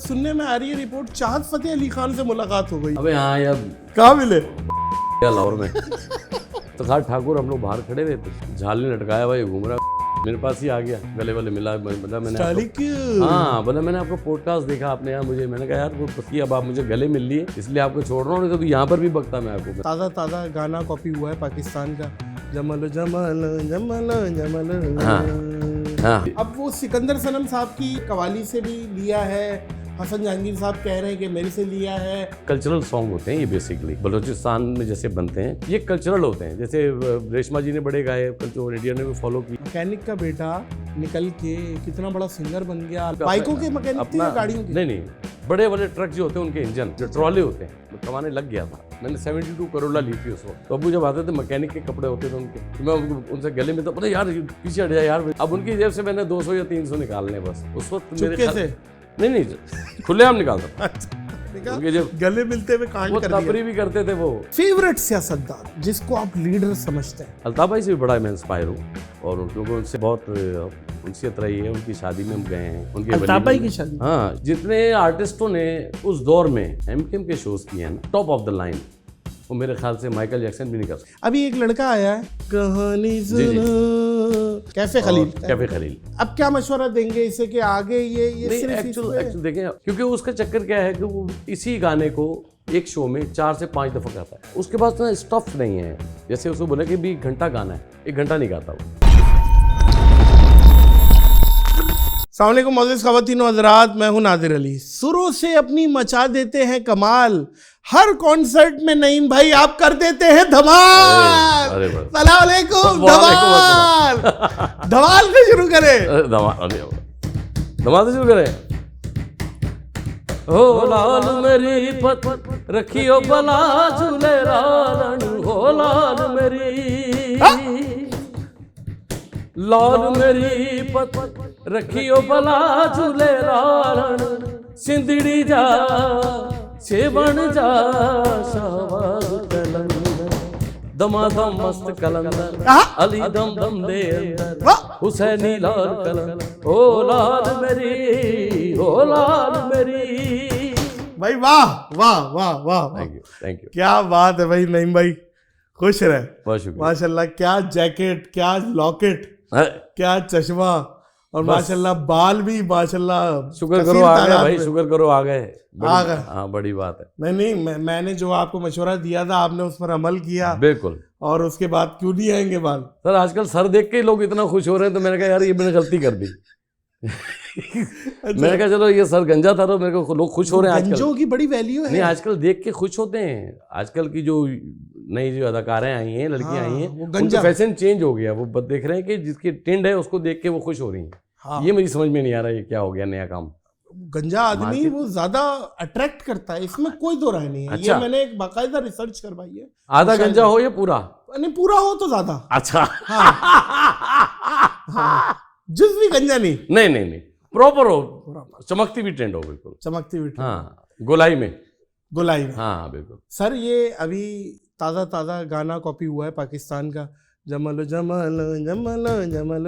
सुनने में आ रही है रिपोर्ट, चाहत फतेह अली खान से मुलाकात हो गई। अबे हाँ यार, कहाँ मिले? लाहौर में। तो खार ठाकुर हम लोग बाहर खड़े हुए थे, झाल ने लटकाया भाई, घूम रहा मेरे पास ही आ गया, गले वाले मिला, बोला मैंने हाँ बोला मैंने आपको पॉडकास्ट देखा आपने यहाँ मुझे, मैंने कहा यार वो पसी अब आप मुझे गले मिल लिए इसलिए आपको छोड़ रहा हूँ, नहीं तो यहाँ पर भी बकता मैं आपको। ताज़ा गाना कॉपी हुआ है पाकिस्तान का, जमल जमल जमल जमल। हाँ। अब वो सिकंदर सनम साहब की कवाली से भी लिया है, हसन जहांगीर साहब कह रहे हैं कि मेरे से लिया है। कल्चरल सॉन्ग होते हैं ये बेसिकली, बलूचिस्तान में जैसे बनते हैं ये कल्चरल होते हैं, जैसे रेशमा जी ने बड़े गाए, कल्चर इंडिया ने भी फॉलो की। मैकेनिक का बेटा निकल के कितना बड़ा सिंगर बन गया। बाइकों के मैकेनिक थे या गाड़ियों के? नहीं, बड़े वाले ट्रक जो होते हैं उनके इंजन जो ट्रॉले होते हैं वो कमाने लग गया था। मैंने 72 करोड़ ली थी उस वक्त। तो अबू जब आते थे मैकेनिक के कपड़े होते थे उनके, तो मैं उनसे गले में तो पता यार पीछे हट जाए यार। अब उनकी जेब से मैंने 200 या 300 निकालने बस उस वक्त मेरे से नहीं खुलेआम निकालता था। गले मिलते हुए कांड कर दिया। तबरी भी करते थे वो। फेवरेट सियासतदान जिसको आप लीडर समझते हैं? अल्ताफ भाई से भी बड़ा मैं इंस्पायर हूँ और क्योंकि उनसे बहुत उनसीयत रही है, उनकी शादी में हम गए हैं। उनके अल्ताफ भाई की शादी? हाँ, जितने आर्टिस्टों ने उस दौर में एमकेएम के शोज किए हैं ना, टॉप ऑफ द लाइन, वो मेरे ख्याल से माइकल जैक्सन भी नहीं कर सकता। अभी एक लड़का आया है, कहानी सुनो, कैफे खलील। अब क्या मशवरा देंगे इसे कि आगे ये एक्चुअल देखें, क्योंकि उसका चक्कर क्या है कि वो इसी गाने को एक शो में 4 से 5 दफा गाता है। उसके पास ना स्टफ नहीं है, जैसे उसको बोले कि भी 1 घंटा गाना है, 1 घंटा नहीं गाता वो। अस्सलाम वालेकुम मोअज़्ज़िज़ ख़वातीन व हज़रात, मैं हूं नादिर अली। सुरों से अपनी मचा देते हैं कमाल, हर कॉन्सर्ट में नईम भाई आप कर देते हैं धमाल। अस्सलाम वालेकुम। धमाल से शुरू करें। धमाल से शुरू करें। हो लाल मेरी पत रखियो बला झूले लालन, हो लाल मेरी लाल मेरी पत रखियो बला झूले लालन, सिंदड़ी जा सेवन जा शाबाश कलंदर, दमादम मस्त कलंदर, अली दम दम दे अंदर, हुसैनी लाल कलंदर, ओ लाल मेरी, ओ लाल मेरी। भाई वाह वाह वाह वाह, थैंक यू। क्या बात है भाई नईम भाई, खुश रहे। बहुत शुक्रिया। माशाल्लाह, क्या जैकेट, क्या लॉकेट, क्या चश्मा, और माशाल्लाह बाल भी माशाल्लाह। शुक्र करो आ गए भाई, शुक्र करो आ गए। हाँ बड़ी बात है। नहीं मैंने जो आपको मशवरा दिया था आपने उस पर अमल किया। बिल्कुल। और उसके बाद क्यों नहीं आएंगे बाल? सर आजकल सर देख के लोग इतना खुश हो रहे हैं, तो मैंने कहा यार ये मैंने गलती कर दी। मैंने कहा चलो ये सर गंजा था तो मेरे को लोग खुश हो रहे हैं। गंजों की बड़ी वैल्यू है। नहीं आजकल देख के खुश होते हैं। आजकल की जो नई जो अदाकारें आई हैं, लड़कियां आई हैं, उनका फैशन चेंज हो गया। वो देख रहे हैं कि जिसकी ट्रेंड है उसको देख के वो खुश हो रही हैं। हाँ। ये मुझे समझ में नहीं आ रहा है क्या हो गया नया काम। गंजा आदमी वो ज्यादा अट्रैक्ट करता है, इसमें कोई दो राय नहीं है। अच्छा। ये मैंने एक बाकायदा रिसर्च करवाई है। आधा गंजा हो या पूरा? नहीं पूरा हो तो ज्यादा अच्छा। हाँ। जुज़वी गंजा नहीं प्रॉपर हो, चमकती भी ट्रेंड हो, बिल्कुल चमकती भी। हाँ गोलाई में हाँ बिल्कुल। सर ये अभी ताज़ा गाना कॉपी हुआ है पाकिस्तान का, जमल जमल जमल जमल।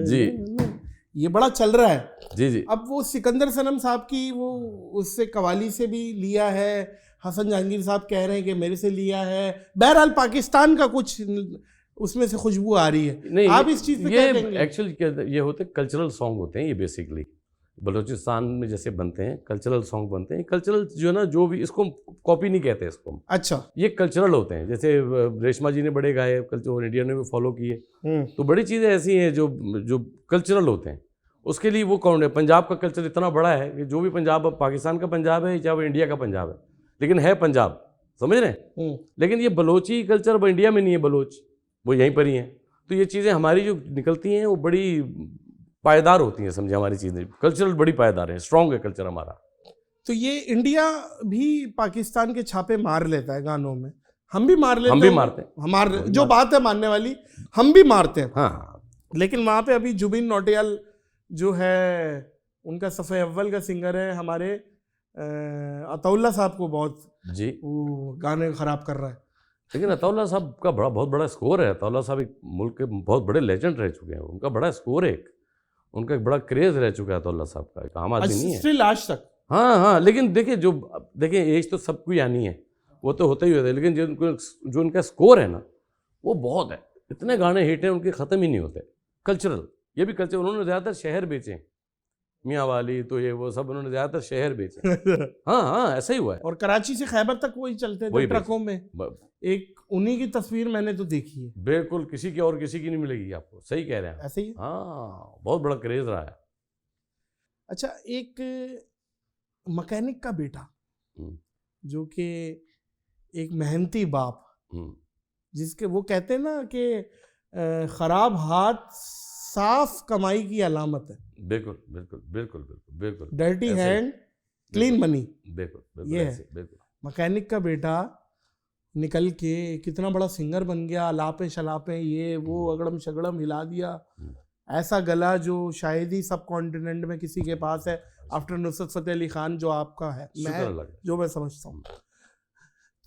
जी ये बड़ा चल रहा है। जी। अब वो सिकंदर सनम साहब की वो उससे कवाली से भी लिया है, हसन जहांगीर साहब कह रहे हैं कि मेरे से लिया है। बहरहाल पाकिस्तान का कुछ उसमें से खुशबू आ रही है। नहीं आप इस चीज़ पे क्या कहेंगे? एक्चुअली ये होते कल्चरल सॉन्ग होते हैं ये बेसिकली, बलूचिस्तान में जैसे बनते हैं कल्चरल सॉन्ग बनते हैं। कल्चरल जो है ना, जो भी इसको कॉपी नहीं कहते इसको। अच्छा। ये कल्चरल होते हैं, जैसे रेशमा जी ने बड़े गाए, कल्चर इंडिया ने भी फॉलो किए। तो बड़ी चीज़ें ऐसी हैं जो कल्चरल होते हैं। उसके लिए वो कौन है, पंजाब का कल्चर इतना बड़ा है कि जो भी पंजाब, पाकिस्तान का पंजाब है चाहे वो इंडिया का पंजाब है, लेकिन है पंजाब, समझ रहे हैं। लेकिन ये बलोची कल्चर वो इंडिया में नहीं है, बलोच वो यहीं पर ही हैं। तो ये चीज़ें हमारी जो निकलती हैं वो बड़ी पायदार होती हैं, समझे। हमारी चीज़ें कल्चरल बड़ी पायदार है, स्ट्रॉन्ग है कल्चर हमारा। तो ये इंडिया भी पाकिस्तान के छापे मार लेता है गानों में, हम भी मार लेते हैं। हम भी मारते हैं, हमारे जो बात है मानने वाली, हम भी मारते हैं। हाँ। लेकिन वहाँ पे अभी जुबिन नौटियाल जो है उनका सफ़े अव्वल का सिंगर है, हमारे अताउल्लाह साहब को बहुत जी वो गाने खराब कर रहा है। लेकिन अताउल्लाह साहब का बहुत बड़ा स्कोर है। अताउल्लाह साहब एक मुल्क के बहुत बड़े लेजेंड रह चुके हैं, उनका बड़ा स्कोर है। उनका एक बड़ा क्रेज रह चुका है तो अल्लाह साहब का, एक आम आदमी नहीं है स्टिल आज तक। हाँ, लेकिन देखिए एज तो सबको ही आनी है, वो तो होता ही होता है, लेकिन जो उनका स्कोर है ना वो बहुत है। इतने गाने हिट हैं उनके, ख़त्म ही नहीं होते। कल्चरल, ये भी कल्चर, उन्होंने ज़्यादातर शहर बेचे, मियाँ वाली तो ये वो सब उन्होंने ज़्यादातर शहर बेचे। हाँ, ऐसा ही हुआ है। और कराची से खैबर तक वही चलते थे ट्रकों में, एक उन्हीं की तस्वीर मैंने तो देखी है। बिल्कुल, किसी की और किसी की नहीं मिलेगी आपको, सही कह रहे हैं। ऐसे ही। हाँ, बहुत बड़ा क्रेज रहा है। अच्छा, एक मैकेनिक का बेटा जो कि एक मेहनती बाप, जिसके वो कहते हैं ना कि खराब हाथ साफ कमाई की अलामत है। बिल्कुल बिल्कुल बिल्कुल बिल्कुल बिल्कुल। Dirty hand clean money. बिल्कुल ये है। मैकेनिक का बेटा निकल के कितना बड़ा सिंगर बन गया, लापे शलापे ये वो अगड़म शगड़म हिला दिया। ऐसा गला जो शायद ही सब कॉन्टिनेंट में किसी के पास है, आफ्टर नुसरत फतेह अली खान जो आपका है, मैं समझता हूँ।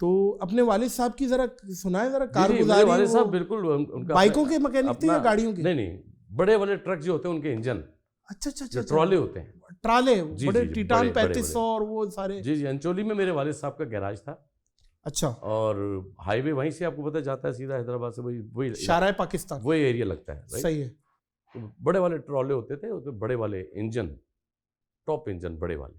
तो अपने वालिद साहब की जरा सुनाए, जरा कारगुजारी। वालिद साहब बिल्कुल बाइकों के मैकेनिक थे या गाड़ियों के? नहीं, बड़े वाले ट्रक जो होते हैं उनके इंजन। अच्छा, ट्रॉले होते हैं, ट्राले बड़े टिटान 3500 और वो सारे। जी, अंचोली में मेरे वालिद साहब का गैराज था। अच्छा। और हाईवे वहीं से आपको पता जाता है सीधा हैदराबाद से, वही शाराय पाकिस्तान, वही एरिया लगता है। सही है। तो बड़े वाले ट्रॉले होते थे, उसमें बड़े वाले इंजन, टॉप इंजन बड़े वाले,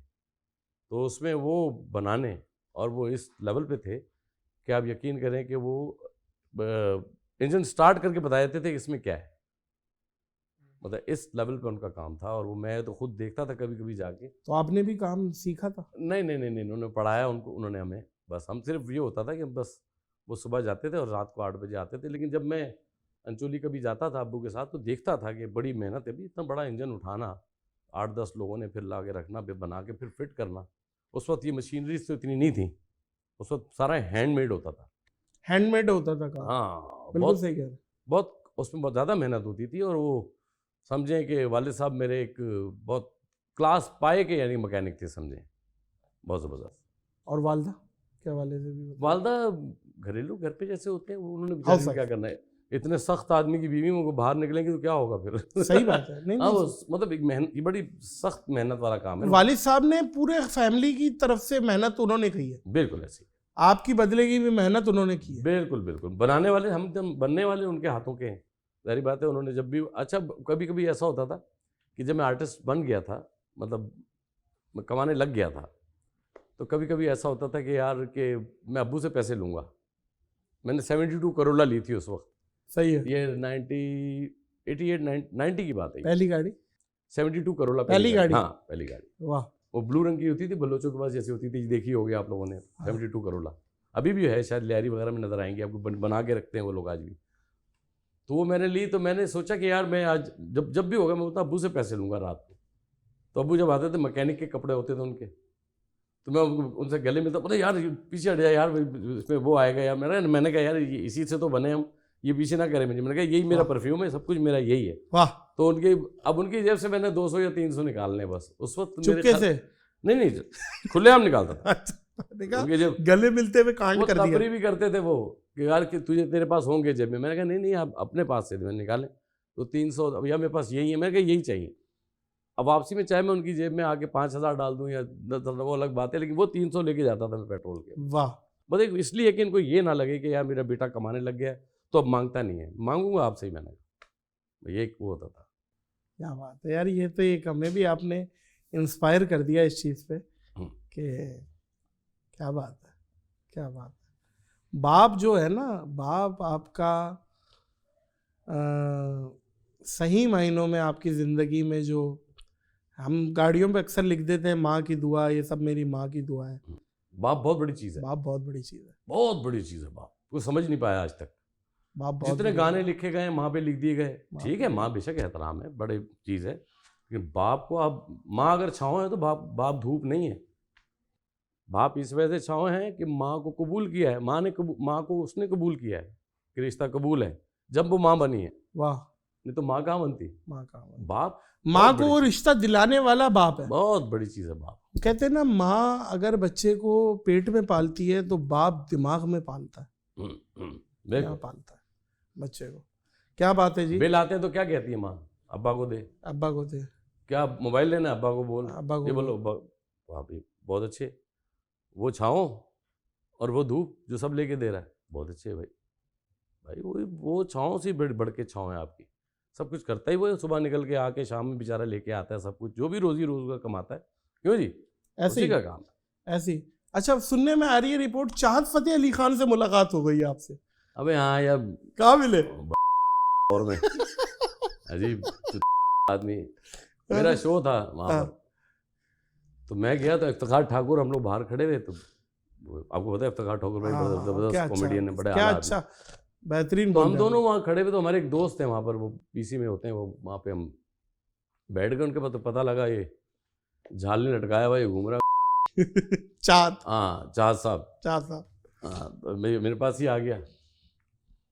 तो उसमें वो बनाने, और वो इस लेवल पे थे कि आप यकीन करें कि वो इंजन स्टार्ट करके बता देते थे कि इसमें क्या है, मतलब इस लेवल पे उनका काम था। और वो मैं तो खुद देखता था कभी कभी जाके। तो आपने भी काम सीखा था? नहीं, उन्होंने पढ़ाया उन्होंने हमें, बस हम सिर्फ ये होता था कि बस वो सुबह जाते थे और रात को 8 बजे आते थे। लेकिन जब मैं अंचोली कभी जाता था अब्बू के साथ, तो देखता था कि बड़ी मेहनत है भी, इतना बड़ा इंजन उठाना, 8-10 लोगों ने फिर ला के रखना, फिर बना के फिर फिट करना। उस वक्त ये मशीनरी तो इतनी नहीं थी, उस वक्त सारा हैंडमेड होता था। हैंडमेड होता था काम? हाँ, बिल्कुल सही कह रहे हैं। बहुत उसमें बहुत ज़्यादा मेहनत होती थी। और वो समझें कि वालिद साहब मेरे एक बहुत क्लास पाए के यानी मैकेनिक थे, समझें, बहुत ज़बरदस्त। और वालदा क्या? वाले से भी वालदा घरेलू घर पे जैसे होते हैं, उन्होंने बेचारे क्या करना है, इतने सख्त आदमी की बीवी में बाहर निकलेंगे तो क्या होगा फिर। सही बात है। नहीं, हाँ, मतलब एक मेहनत, ये बड़ी सख्त मेहनत वाला काम है। वालिद साहब ने पूरे फैमिली की तरफ से मेहनत उन्होंने की है। बिल्कुल ऐसी। आपकी बदले की भी मेहनत उन्होंने की है। बिल्कुल। बनाने वाले हम, बनने वाले उनके हाथों के हैं, जाहिर बात है। उन्होंने जब भी, अच्छा कभी कभी ऐसा होता था कि जब मैं आर्टिस्ट बन गया था, मतलब मैं कमाने लग गया था, तो कभी कभी ऐसा होता था कि यार कि मैं अब्बू से पैसे लूँगा। मैंने 72 करोला ली थी उस वक्त। सही है। ये 90 की बात है। पहली गाड़ी 72 करोला पहली गाड़ी? हाँ, पहली गाड़ी। वाह। वो ब्लू रंग की होती थी, बलोचों के पास जैसी होती थी, देखी होगी आप लोगों ने। 72 करोला अभी भी है, शायद लियारी वगैरह में नजर आएंगे आपको, बना के रखते हैं वो लोग आज भी। तो वो मैंने ली, तो मैंने सोचा कि यार मैं आज जब भी होगा मैं उतना अब्बू से पैसे लूँगा रात को। तो अब्बू जब आते थे, मैकेनिक के कपड़े होते थे उनके, तो मैं उनसे गले मिलता, पता यार पीछे हट जाए यार, इसमें वो आएगा यार। मैंने कहा यार इसी से तो बने हम, ये पीछे ना करें मुझे। मैंने कहा यही मेरा परफ्यूम है, सब कुछ मेरा यही है। वाह। तो उनकी जेब से मैंने 200 या 300 निकालने, बस उस वक्त चुपके से? नहीं, खुलेआम निकालता था। उनके जब गले मिलते हुए कांड कर दिया। तफरी भी करते थे वो कि यार कि तेरे पास होंगे जेब में। मैंने कहा नहीं आप अपने पास से मैंने निकाले। तो 300 भैया मेरे पास यही है। मैंने कहा यही चाहिए। अब वापसी में चाहे मैं उनकी जेब में आके 5000 डाल दूं या 10,000, वो अलग बात है, लेकिन वो 300 लेके जाता था मैं पेट्रोल के। वाह। बस इसलिए कि इनको ये ना लगे कि यार मेरा बेटा कमाने लग गया तो अब मांगता नहीं है, मांगूंगा आपसे ही। मैंने ये वो होता था। क्या बात है यार, ये तो एक हमें भी आपने इंस्पायर कर दिया इस चीज़ पे कि क्या बात है, क्या बात है। बाप जो है ना, बाप आपका सही मायनों में आपकी ज़िंदगी में, जो हम गाड़ियों पे अक्सर लिख देते हैं माँ की दुआ, ये सब मेरी माँ की दुआ है। बाप बहुत बड़ी चीज़ है। बाप बहुत बड़ी चीज़ है। बहुत बड़ी चीज़ है। बाप को समझ नहीं पाया आज तक। बाप बहुत जितने गाने लिखे गए माँ पे लिख दिए गए, ठीक है, माँ बेशक एहतराम है, बड़ी चीज़ है, लेकिन बाप को आप, माँ अगर छाँव है तो बाप धूप नहीं है। बाप इस वजह से छाँव है कि माँ को कबूल किया है, माँ को उसने कबूल किया है कि रिश्ता कबूल है, जब वो माँ बनी है। वाह। नहीं तो माँ कहाँ बनती? बाप, माँ को वो रिश्ता दिलाने वाला बाप है। बहुत बड़ी चीज़ है बाप। कहते हैं ना, माँ अगर बच्चे को पेट में पालती है तो बाप दिमाग में पालता है। पालता है बच्चे को। क्या बात है जी। बिल आते हैं तो क्या कहती है माँ? अब्बा को दे, अब्बा को दे, क्या मोबाइल लेना, अब्बा को बोल, अब्बा को ये बोलो वाह भाई बहुत अच्छे, वो छाँव और वो धूप जो सब लेके दे रहा है बहुत अच्छे है भाई। भाई वो छाँव से बढ़ के छाँव है आपकी, सब कुछ करता ही वो है, सुबह निकल के आके शाम में बेचारा लेके आता है सब कुछ, जो भी रोजी रोजगार कमाता है, क्यों जी, ऐसे का काम है ऐसी। अच्छा, सुनने में आ रही है रिपोर्ट चाहत फतेह अली खान से मुलाकात हो गई आपसे? अबे हाँ यार, कहाँ मिले? और में अजीब आदमी, मेरा शो था वहाँ पर, तो मैं गया तो इफ्तिखार ठाकुर, हम लोग बाहर खड़े हुए, तो आपको पता है इफ्तिखार ठाकुर भाई बड़ा जबरदस्त कॉमेडियन है, बड़े क्या अच्छा बेहतरीन। तो हम दोनों वहाँ खड़े हुए, तो हमारे एक दोस्त हैं वहाँ पर, वो पीसी में होते हैं, वो वहाँ पे हम बैठ गए, उनके पास तो पता लगा ये झाल ने लटकाया हुआ, ये घूम रहा चाँद, हाँ चाँद साहब, हाँ, तो मेरे पास ही आ गया,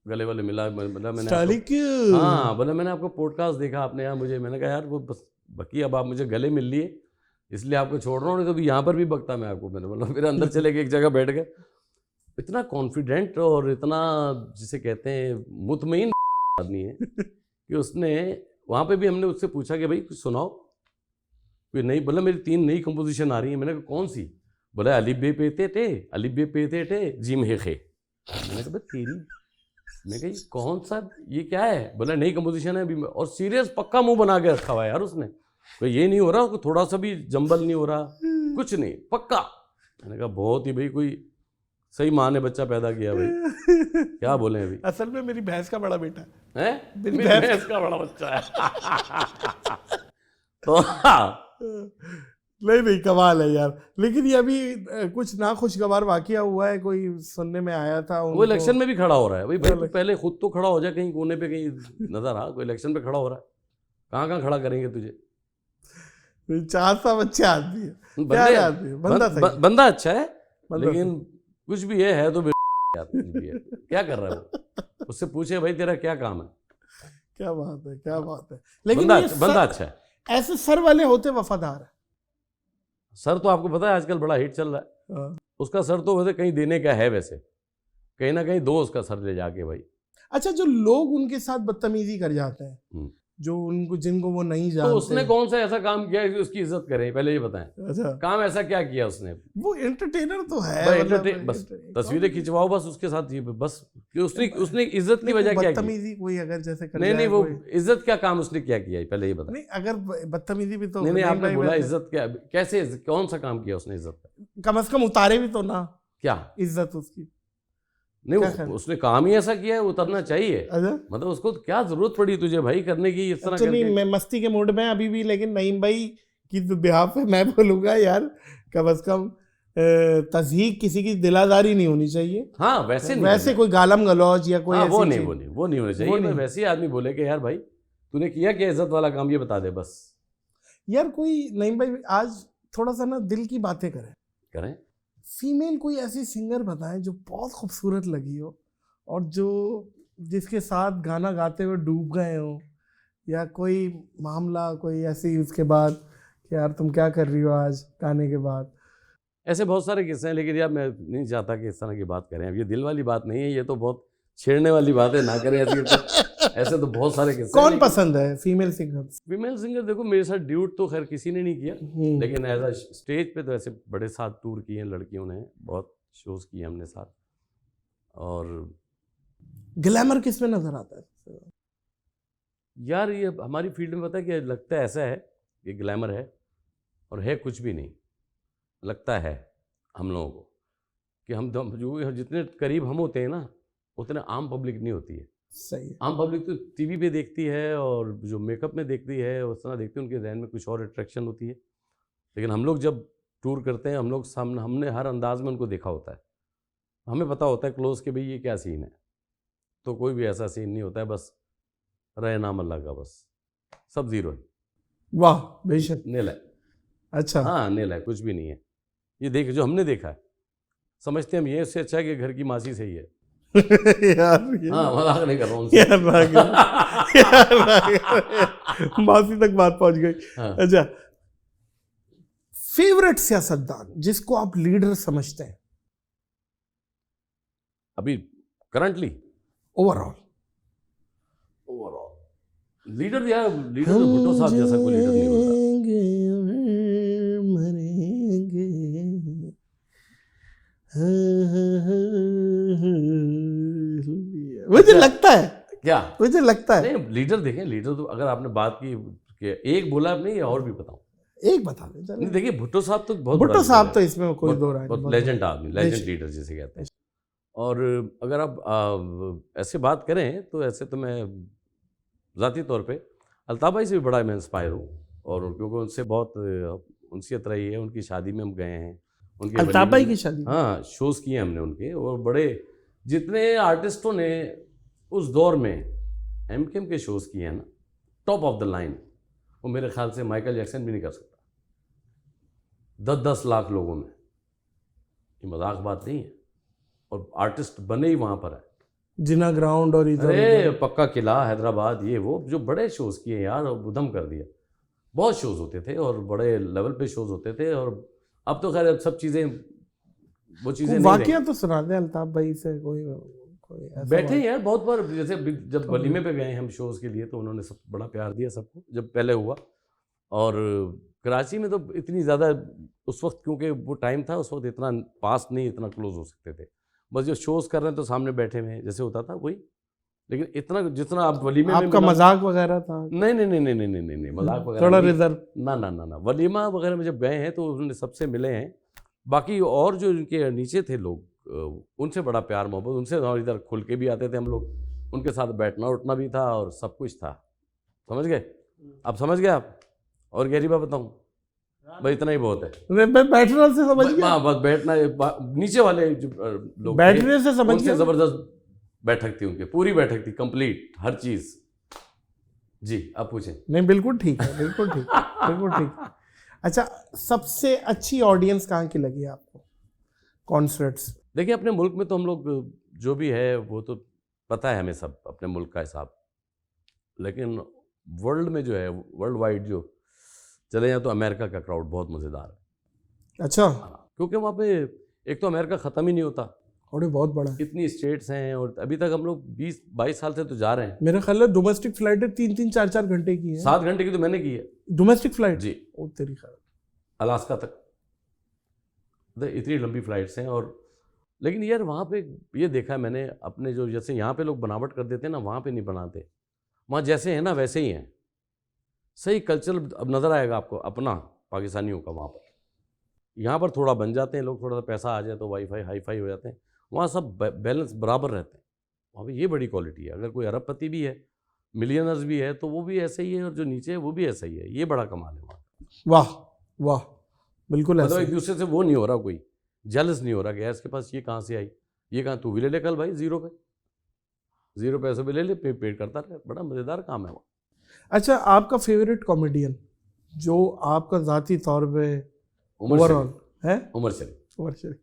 गले वाले मिला, बोला मैंने हाँ, बोला मैंने आपको पॉडकास्ट देखा आपने यहाँ मुझे, मैंने कहा यार वो बस बकी, अब आप मुझे गले मिल लिए इसलिए आपको छोड़ रहा हूँ, नहीं तो भी यहाँ पर भी बकता मैं आपको, मैंने बोला फिर अंदर चले गए, एक जगह बैठ गए, इतना कॉन्फिडेंट और इतना जिसे कहते हैं मुतमईन आदमी है कि उसने वहाँ पे भी, हमने उससे पूछा कि भाई कुछ सुनाओ, कोई नई, बोला मेरी 3 नई कंपोजिशन आ रही है, मैंने कहा कौन सी, बोला अलिफ बे पे ते टे, अलिफ बे पे ते टे जिम हे खे, मैंने कहा तेरी, मैं कहा कौन सा, ये क्या है, बोला नई कंपोजिशन है अभी, और सीरियस पक्का मुंह बना के रखा हुआ है यार उसने, कोई ये नहीं हो रहा, थोड़ा सा भी जंबल नहीं हो रहा, कुछ नहीं, पक्का। मैंने कहा बहुत ही भाई, कोई सही माँ ने बच्चा पैदा किया भाई, क्या बोले अभी। असल में मेरी भैंस का बड़ा बेटा है, मेरी भैंस का बड़ा बच्चा है तो नहीं कमाल है यार। लेकिन ये अभी कुछ नाखुशगवार वाकया हुआ है, कोई सुनने में आया था, वो इलेक्शन में भी खड़ा हो रहा है भाई, भाई पहले खुद तो खड़ा हो जाए कहीं कोने पे, कहीं नजर आ, कोई इलेक्शन पे खड़ा हो रहा है, कहाँ कहाँ खड़ा करेंगे तुझे। 400 अच्छे आदमी है, बंदा अच्छा है, लेकिन कुछ भी है तो क्या कर रहा है वो, उससे पूछे भाई तेरा क्या काम है। क्या बात है, क्या बात है। लेकिन बंदा अच्छा है, ऐसे सर वाले होते वफादार है। सर तो आपको पता है आजकल बड़ा हिट चल रहा है, उसका सर तो वैसे कहीं देने का है, वैसे कहीं ना कहीं दो उसका सर ले जाके भाई। अच्छा, जो लोग उनके साथ बदतमीजी कर जाते हैं, जो उनको, जिनको वो नहीं जानते, तो उसने कौन सा ऐसा काम किया कि उसकी इज्जत करें, पहले ये बताएं। अच्छा, काम ऐसा क्या किया उसने, वो एंटरटेनर तो है, बस तस्वीरें खिंचवाओ बस उसके साथ, बस उसने इज्जत की वजह क्या बदतमीजी कोई अगर जैसे कर नहीं वो इज्जत क्या काम उसने क्या किया, पहले ये बता। नहीं, अगर बदतमीजी भी तो नहीं आपने बोला इज्जत क्या, कैसे, कौन सा काम किया उसने इज्जत का, कम से कम उतारे भी तो ना क्या इज्जत उसकी। नहीं उसने काम ही ऐसा किया है, उतरना चाहिए। मतलब उसको क्या जरूरत पड़ी तुझे भाई करने की इस तरह करके। मैं मस्ती के मूड में अभी भी, लेकिन नईम भाई की बिहाफ पे मैं बोलूंगा यार, कम से कम तज़हीक किसी की दिलादारी नहीं होनी चाहिए। हाँ वैसे कोई गालम गलौज या कोई वो नहीं होनी चाहिए। वैसे आदमी बोले कि यार भाई तूने किया क्या इज्जत वाला काम, ये बता दे बस। यार कोई नईम भाई आज थोड़ा सा ना दिल की बातें करें। फीमेल कोई ऐसी सिंगर बताएं जो बहुत खूबसूरत लगी हो और जो जिसके साथ गाना गाते हुए डूब गए हो, या कोई मामला कोई ऐसी उसके बाद कि यार तुम क्या कर रही हो आज गाने के बाद। ऐसे बहुत सारे किस्से हैं, लेकिन यार मैं नहीं चाहता कि इस तरह की बात करें। अब ये दिल वाली बात नहीं है, ये तो बहुत छेड़ने वाली बात है, ना करें ऐसे तो बहुत सारे किस्से। कौन पसंद है फीमेल सिंगर? देखो मेरे साथ ड्यूट तो खैर किसी ने नहीं किया, लेकिन एज अ स्टेज पे तो ऐसे बड़े साथ टूर किए हैं लड़कियों ने, बहुत शोज किए हमने साथ। और ग्लैमर किस में नजर आता है यार? ये हमारी फील्ड में पता है कि लगता है ऐसा है कि ग्लैमर है और है कुछ भी नहीं। लगता है हम लोगों को कि हम जो जितने करीब हम होते हैं ना, उतने आम पब्लिक नहीं होती है। सही है। आम पब्लिक तो टीवी पे देखती है और जो मेकअप में देखती है उस तरह देखती है, उनके जहन में कुछ और अट्रैक्शन होती है। लेकिन हम लोग जब टूर करते हैं, हम लोग सामने, हमने हर अंदाज में उनको देखा होता है, हमें पता होता है क्लोज के भाई ये क्या सीन है। तो कोई भी ऐसा सीन नहीं होता है, बस रहे नाम अल्लाह का, बस सब जीरो है। वाह बेशक, नील है। अच्छा हाँ नील है, कुछ भी नहीं है। ये देख जो हमने देखा है, समझते हम ये इससे अच्छा है कि घर की मासी सही है। यार हाँ मजाक नहीं कर रहा हूँ मासी तक बात पहुंच गई। हाँ। अच्छा, फेवरेट सियासतदान जिसको आप लीडर समझते हैं अभी करंटली? ओवरऑल लीडर यार, लीडर तो भुट्टो साहब जैसा कोई लीडर नहीं होता। मुझे लगता है, क्या मुझे लगता है नहीं, लीडर देखें, लीडर तो अगर आपने बात की कि एक बोला आपने, या और भी बताऊं? एक बता दे। नहीं देखिए, भुट्टो साहब तो बहुत भुट्टो साहब तो इसमें कोई दो राय नहीं, लेजेंड आदमी, लेजेंड लीडर जिसे कहते हैं। और अगर आप ऐसे बात करें तो ऐसे तो मैं ज़ाती तौर पे अल्ताफ़ भाई से भी बड़ा मैं इंस्पायर हूँ, और क्योंकि उनसे बहुत उनसी तरह ही है। उनकी शादी में हम गए हैं, उनके अल्ताफ़ भाई की शादी, हाँ, शोज़ किए हमने उनके। और बड़े जितने आर्टिस्टों ने उस दौर में एमकेएम के शोज़ किए हैं ना, टॉप ऑफ द लाइन, वो मेरे ख्याल से माइकल जैक्सन भी नहीं कर सकता। 10-10 लाख लोगों में, ये मजाक बात नहीं है। और आर्टिस्ट बने ही वहाँ पर है, जिना ग्राउंड और इधर, अरे पक्का किला हैदराबाद, ये वो जो बड़े शोज़ किए यार, उधम कर दिया। बहुत शोज़ होते थे और बड़े लेवल पे शोज़ होते थे। और अब तो खैर सब चीज़ें, वो चीज़ें वाकया तो सुना दे अल्ताफ़ भाई से कोई बैठे हैं यार बहुत बार। जैसे जब वलीमे पे गए हम शोज़ के लिए, तो उन्होंने सब बड़ा प्यार दिया सबको, जब पहले हुआ। और कराची में तो इतनी ज़्यादा उस वक्त, क्योंकि वो टाइम था उस वक्त, इतना पास नहीं, इतना क्लोज हो सकते थे। बस जो शोज़ कर रहे हैं तो सामने बैठे हुए जैसे होता था वही, लेकिन इतना जितना आप वलीमे में आपका मजाक वगैरह था? नहीं नहीं नहीं नहीं नहीं नहीं नहीं, मजाक वगैरह थोड़ा रिजर्व, ना ना ना ना। वलीमा वगैरह में जब गए हैं तो उन्होंने सबसे मिले हैं। बाकी और जो इनके नीचे थे लोग, उनसे बड़ा प्यार मोहब्बत, उनसे और इधर खुल के भी आते थे हम लोग, उनके साथ बैठना उठना भी था और सब कुछ था। समझ गए आप? समझ गए आप? और गहरी बात बताऊँ भाई, इतना ही बहुत है। बैठने से समझ गया? हाँ, बस बैठना, नीचे वाले जो लोग बैठने से समझ गया। जबरदस्त बैठक थी उनके, पूरी बैठक थी, कंप्लीट हर चीज। जी आप पूछें। नहीं बिल्कुल ठीक है, बिल्कुल ठीक, बिल्कुल ठीक। अच्छा, सबसे अच्छी ऑडियंस कहाँ की लगी आपको कॉन्सर्ट्स? देखिए, अपने मुल्क में तो हम लोग जो भी है वो तो पता है हमें सब, अपने मुल्क का हिसाब। लेकिन वर्ल्ड में जो है, वर्ल्ड वाइड जो चले जाए, तो अमेरिका का क्राउड बहुत मज़ेदार है। अच्छा, क्योंकि वहाँ पे एक तो अमेरिका ख़त्म ही नहीं होता, और बहुत बड़ा है, इतनी स्टेट्स हैं। और अभी तक हम लोग 20-22 साल से तो जा रहे हैं। मेरा ख्याल है डोमेस्टिक फ्लाइटें 3-3, 4-4 घंटे की है। 7 घंटे की तो मैंने की है डोमेस्टिक फ्लाइट जी, ओ तेरी ख्याल, अलास्का तक, इतनी लंबी फ्लाइट्स हैं। और लेकिन यार वहाँ पे ये देखा है मैंने अपने, जो जैसे यहाँ पे लोग बनावट कर देते हैं ना, वहाँ पे नहीं बनाते। वहाँ जैसे हैं ना वैसे ही हैं। सही कल्चर अब नज़र आएगा आपको अपना पाकिस्तानियों का वहाँ पर। यहाँ पर थोड़ा बन जाते हैं लोग, थोड़ा सा पैसा आ जाए तो वाईफाई हाईफाई हो जाते हैं। वहाँ सब बैलेंस बराबर रहते हैं। वहाँ पे ये बड़ी क्वालिटी है। अगर कोई अरबपति भी है, मिलियनर्स भी है, तो वो भी ऐसे ही है, और जो नीचे है वो भी ऐसा ही है। ये बड़ा कमाल है वहाँ। वाह वाह, बिल्कुल मतलब एक दूसरे से वो नहीं हो रहा, कोई जेलस नहीं हो रहा कि यार इसके पास ये कहाँ से आई, ये कहाँ, तू भी ले ले कल भाई, 0 पे, 0 पैसे भी ले ले, पेड करता रहे। बड़ा मज़ेदार काम है वो। अच्छा, आपका फेवरेट कॉमेडियन जो आपका ज़ाती तौर पे ओवरऑल है? उमर शरीफ। उमर शरीफ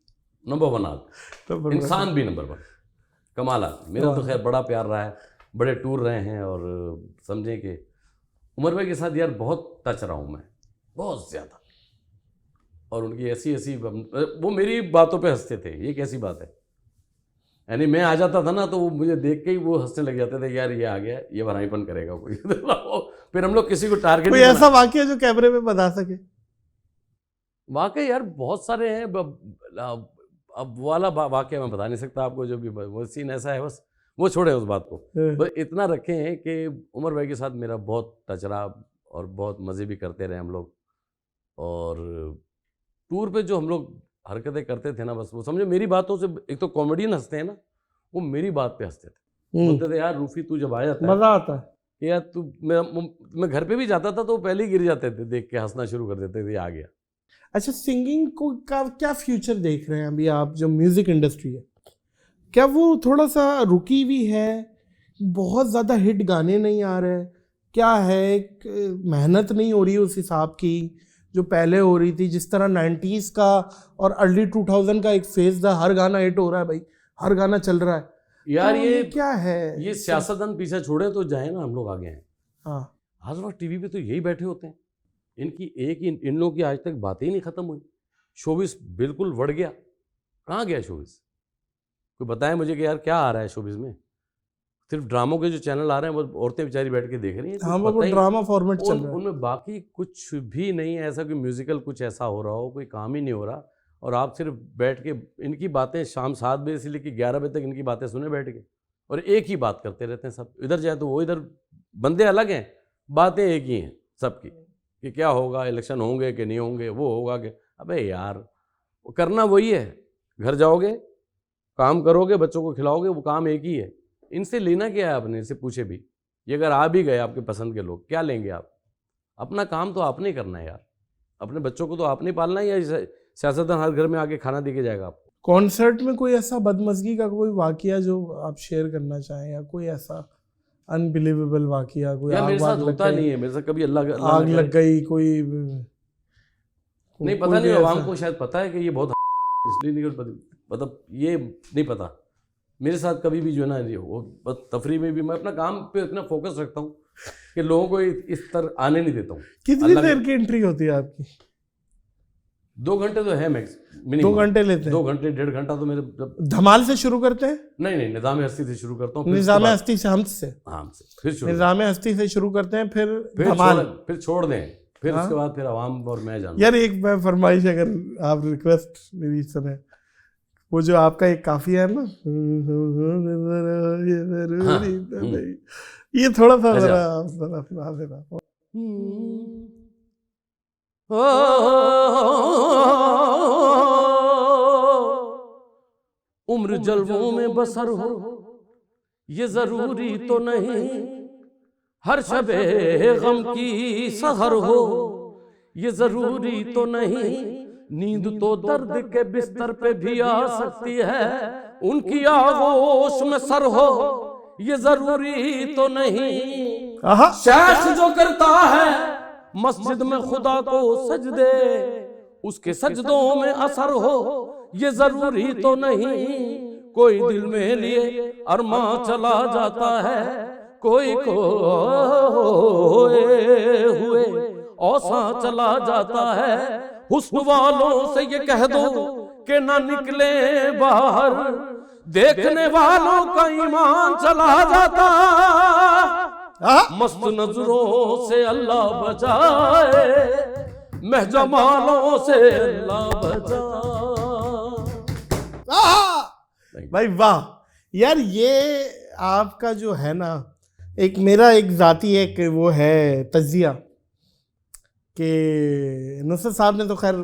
नंबर 1 आदमी, इंसान भी नंबर 1, कमाल आदमी। मेरा तो खैर बड़ा प्यार रहा है, बड़े टूर रहे हैं। और समझें कि उमर भाई के साथ यार बहुत टच रहा हूँ मैं, बहुत ज़्यादा। और उनकी ऐसी वो मेरी बातों पे हंसते थे। ये कैसी बात है, यानी मैं आ जाता था ना तो वो मुझे देख के ही वो हंसने लग जाते थे, यार ये आ गया, ये भराईपन करेगा कोई। फिर हम लोग किसी को टारगेट, कोई ऐसा वाकया जो कैमरे में बता सके? वाकई यार बहुत सारे हैं। अब वाला वाकया मैं बता नहीं सकता आपको, जो भी वो सीन ऐसा है, बस वो छोड़े उस बात को। बस इतना रखे हैं कि उमर भाई के साथ मेरा बहुत टच रहा, और बहुत मज़े भी करते रहे हम लोग। और टूर पे जो हम लोग हरकतें करते थे ना, बस वो समझो मेरी बातों से, एक तो कॉमेडियन हंसते हैं ना, वो मेरी बात पे हंसते थे। बोलते थे यार रूफी तू जब आ जाता है, मज़ा आता है यार तू, मैं घर पे भी जाता था तो पहले ही गिर जाते थे, देख के हंसना शुरू कर देते थे, आ गया। अच्छा, सिंगिंग को का क्या फ्यूचर देख रहे हैं अभी आप? जो म्यूज़िक इंडस्ट्री है, क्या वो थोड़ा सा रुकी हुई है? बहुत ज़्यादा हिट गाने नहीं आ रहे? क्या है, मेहनत नहीं हो रही उस हिसाब की जो पहले हो रही थी? जिस तरह 90s का और अर्ली 2000 का एक फेज था, हर गाना हिट हो रहा है भाई, हर गाना चल रहा है यार। तो ये क्या है? ये सियासतदान पीछे छोड़े तो जाए ना, हम लोग आगे हैं। हाँ, हर वक्त टीवी पे तो यही बैठे होते हैं। इनकी एक ही, इन लोगों की आज तक बातें ही नहीं खत्म हुई। शोबिस बिल्कुल बढ़ गया। कहाँ गया शोबिस? कोई बताए मुझे कि यार क्या आ रहा है शोबिस में? सिर्फ ड्रामों के जो चैनल आ रहे हैं वो औरतें बेचारी बैठ के देख रही हैं। हाँ, वो ड्रामा फॉर्मेट चल रहा है, उनमें बाकी कुछ भी नहीं है, ऐसा कोई म्यूजिकल कुछ ऐसा हो रहा हो, कोई काम ही नहीं हो रहा, और आप सिर्फ बैठ के इनकी बातें शाम 7 बजे से लेकर 11 बजे तक इनकी बातें सुने बैठ के, और एक ही बात करते रहते हैं सब। इधर जाए तो वो इधर, बंदे अलग हैं, बातें एक ही हैं सबकी, कि क्या होगा, इलेक्शन होंगे कि नहीं होंगे, वो होगा कि, अबे यार वो करना वही है, घर जाओगे काम करोगे, बच्चों को खिलाओगे, वो काम एक ही है। इनसे लेना क्या है आपने, इनसे पूछे भी, ये अगर आ भी गए आपके पसंद के लोग, क्या लेंगे आप? अपना काम तो आपने ही करना है यार, अपने बच्चों को तो आपने पालना है, या सियासतदान हर घर में आके खाना दे के जाएगा आपको? कॉन्सर्ट में कोई ऐसा बदमज़गी का कोई वाकया जो आप शेयर करना चाहें, या कोई ऐसा अनबिलीवेबल वाकया, कोई मेरे साथ होता नहीं है, मेरे साथ कभी अल्लाह आग लग गई, कोई नहीं, पता नहीं, आवाम को शायद पता है कि ये बहुत इसलिए नहीं, मतलब ये नहीं पता। मेरे साथ कभी भी जो है ना, वो तफरी में भी मैं अपना काम पे इतना फोकस रखता हूँ कि लोगों को इस तरह आने नहीं देता हूँ। कितनी देर की एंट्री होती है आपकी? 2 घंटे तो है मैक्स, 2 घंटे लेते हैं? 2 घंटे 1.5 घंटा तो मेरे। धमाल से शुरू करते हैं? नहीं, निज़ाम हस्ती से शुरू करता हूँ। निज़ाम हस्ती से, हम से फिर निज़ाम हस्ती से शुरू करते हैं, फिर धमाल, फिर छोड़ दें, फिर उसके बाद फिर आवाम और मैं जानूँ। यार एक मैं फरमाइश, अगर आप रिक्वेस्ट मेरी सुने, वो जो आपका एक काफिया है ना, ये थोड़ा सा सुना देना। उम्र जलवों में बसर हो ये जरूरी तो नहीं, हर शबे गम की सहर हो ये जरूरी तो नहीं, नींद तो दर्द के बिस्तर पे भी आ सकती है, उनकी आगोश में सर हो ये जरूरी तो नहीं। शख्स जो करता है मस्जिद में खुदा को सजदे, उसके सजदों में असर हो ये जरूरी तो नहीं। कोई दिल में लिए अरमा चला जाता है, कोई खोए हुए औसा चला जाता है, हुस्न वालों से ये कह दो कि ना निकले बाहर, देखने वालों का ईमान चला जाता, मस्त नजरों से अल्लाह बचाए, महजमालों से अल्लाह बचाए। भाई वाह यार, ये आपका जो है ना, एक मेरा एक जाती एक वो है तजिया कि नुसरत साहब ने तो खैर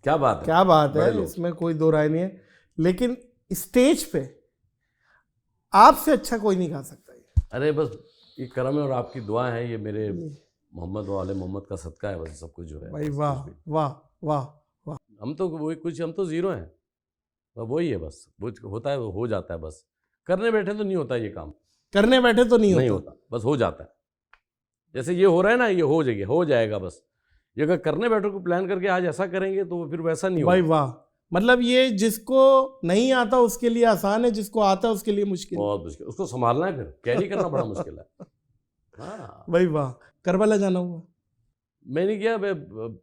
क्या बात है, इसमें कोई दो राय नहीं है, लेकिन स्टेज पे आपसे अच्छा कोई नहीं गा सकता ये। अरे बस ये करम है और आपकी दुआ है, ये मेरे मोहम्मद वाले मोहम्मद का सदका है, बस सब कुछ जो है भाई। वाह वाह वाह वाह। हम तो वही कुछ, हम तो जीरो हैं, वही है बस, वो होता है, वो हो जाता है, बस करने बैठे तो नहीं होता ये काम, करने बैठे तो नहीं होता, बस हो जाता है। जैसे ये हो रहा है ना, ये हो जाएगा बस। ये अगर करने बैठो को प्लान करके आज ऐसा करेंगे तो फिर वैसा नहीं होगा। भाई वाह, मतलब ये जिसको नहीं आता उसके लिए आसान है, जिसको आता है उसके लिए मुश्किल, बहुत मुश्किल, उसको संभालना है, फिर कैरी करना बड़ा मुश्किल है। हाँ भाई वाह। करबला जाना हुआ? मैं नहीं गया,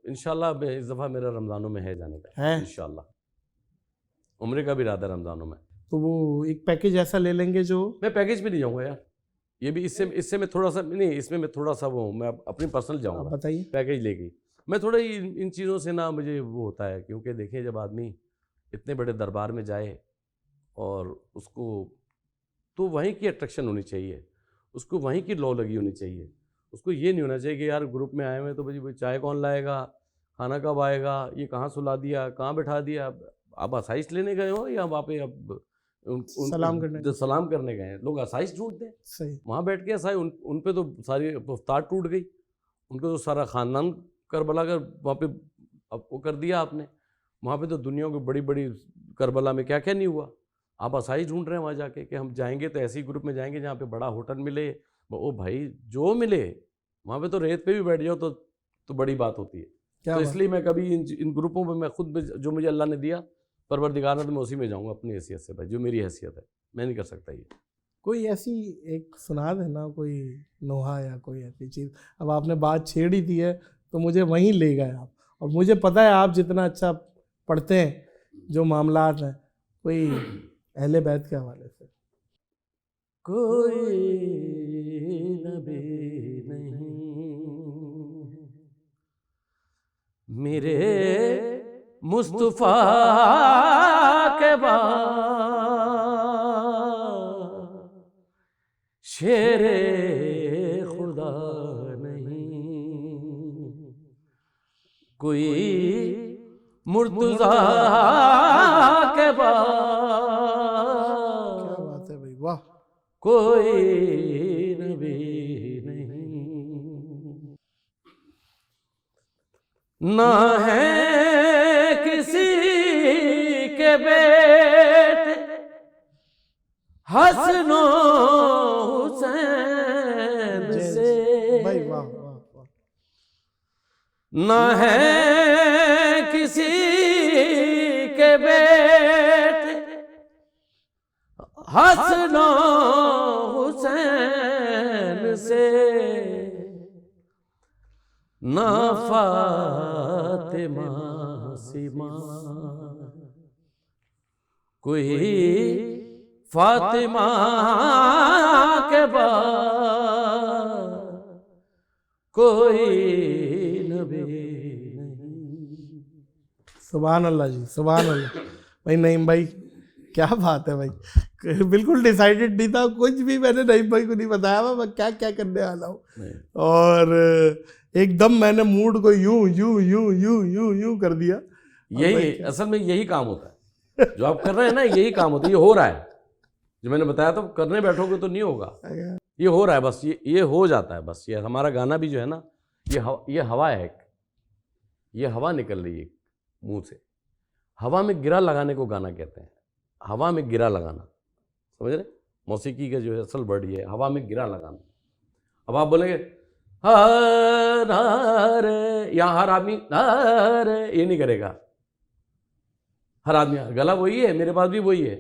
इंशाल्लाह इस दफ़ा मेरा रमज़ानों में है जाने का है, इंशाल्लाह उम्रे का भी इरादा रमज़ानों में। तो वो एक पैकेज ऐसा ले लेंगे जो, मैं पैकेज भी नहीं जाऊँगा यार, ये भी इससे मैं थोड़ा सा नहीं, इसमें मैं थोड़ा सा वो मैं अपनी पर्सनल जाऊँगा, बताइए। पैकेज लेके मैं थोड़ा इन चीज़ों से ना मुझे वो होता है, क्योंकि देखिए जब आदमी इतने बड़े दरबार में जाए और उसको तो वहीं की अट्रैक्शन होनी चाहिए, उसको वहीं की लौ लगी होनी चाहिए, उसको ये नहीं होना चाहिए कि यार ग्रुप में आए हुए तो भाई चाय कौन लाएगा, खाना कब आएगा, ये कहाँ सुला दिया, कहाँ बैठा दिया। आप आसाइश लेने गए हो या वहाँ पे अब सलाम करने गए हैं? लोग आसाइश ढूंढते हैं, सही वहाँ बैठ के आसाइश, उन पे तो सारी रफ्तार टूट गई, उनको तो सारा ख़ानदान करबला कर वहाँ पे वो कर दिया आपने। वहाँ पे तो दुनिया की बड़ी बड़ी करबला में क्या क्या नहीं हुआ। आप आसाइश ढूंढ रहे हैं वहाँ जाके कि हम जाएंगे तो ऐसे ही ग्रुप में जाएंगे जहाँ पे बड़ा होटल मिले, ओ भाई जो मिले, वहाँ पे तो रेत पे भी बैठ जाओ तो बड़ी बात होती है। तो इसलिए मैं कभी इन ग्रुपों में मैं खुद जो मुझे अल्लाह ने दिया परवरदिगार ने, तो मैं उसी में जाऊँगा अपनी हैसियत से भाई, जो मेरी हैसियत है, मैं नहीं कर सकता ये। कोई ऐसी एक सुना देना, कोई नोहा या कोई ऐसी चीज़। अब आपने बात छेड़ ही दी है तो मुझे वहीं ले गए आप, और मुझे पता है आप जितना अच्छा पढ़ते हैं जो मामलात हैं, कोई अहले बैत के हवाले से। कोई नबी नहीं मेरे मुस्तफा के बाद, शेरे खुदा नहीं कोई मुर्तजा के बाद। क्या बात है भाई, वाह। कोई नबी नहीं ना है किसी के बेटे हसनो हुसैन से, भाई वाह वाह वाह। ना है किसी के बेटे हसनो हुसैन से, ना फातिमा सीमा कोई फातिमा के बाद, कोई नबी नहीं। सुभान अल्लाह जी, सुभान अल्लाह। भाई नईम भाई क्या बात है भाई, बिल्कुल डिसाइडेड नहीं था कुछ भी, मैंने नईम भाई को नहीं बताया मैं क्या क्या करने वाला हूँ, और एकदम मैंने मूड को यूं यूं यूं यूं यूं यूं कर दिया। यही असल में यही काम होता है जो आप कर रहे हैं ना, यही काम होता है। ये हो रहा है जो मैंने बताया था, करने बैठोगे तो नहीं होगा, ये हो रहा है बस, ये हो जाता है बस। ये हमारा गाना भी जो है ना, ये हवा है, ये हवा निकल रही है मुंह से, हवा में गिरा लगाने को गाना कहते हैं। हवा में गिरा लगाना, समझ रहे? मौसीकी का जो है असल वर्ड ये है, हवा में गिरा लगाना। अब आप बोलेंगे यहाँ हर आदमी ये नहीं करेगा। हर आदमी, गला वही है, मेरे पास भी वही है,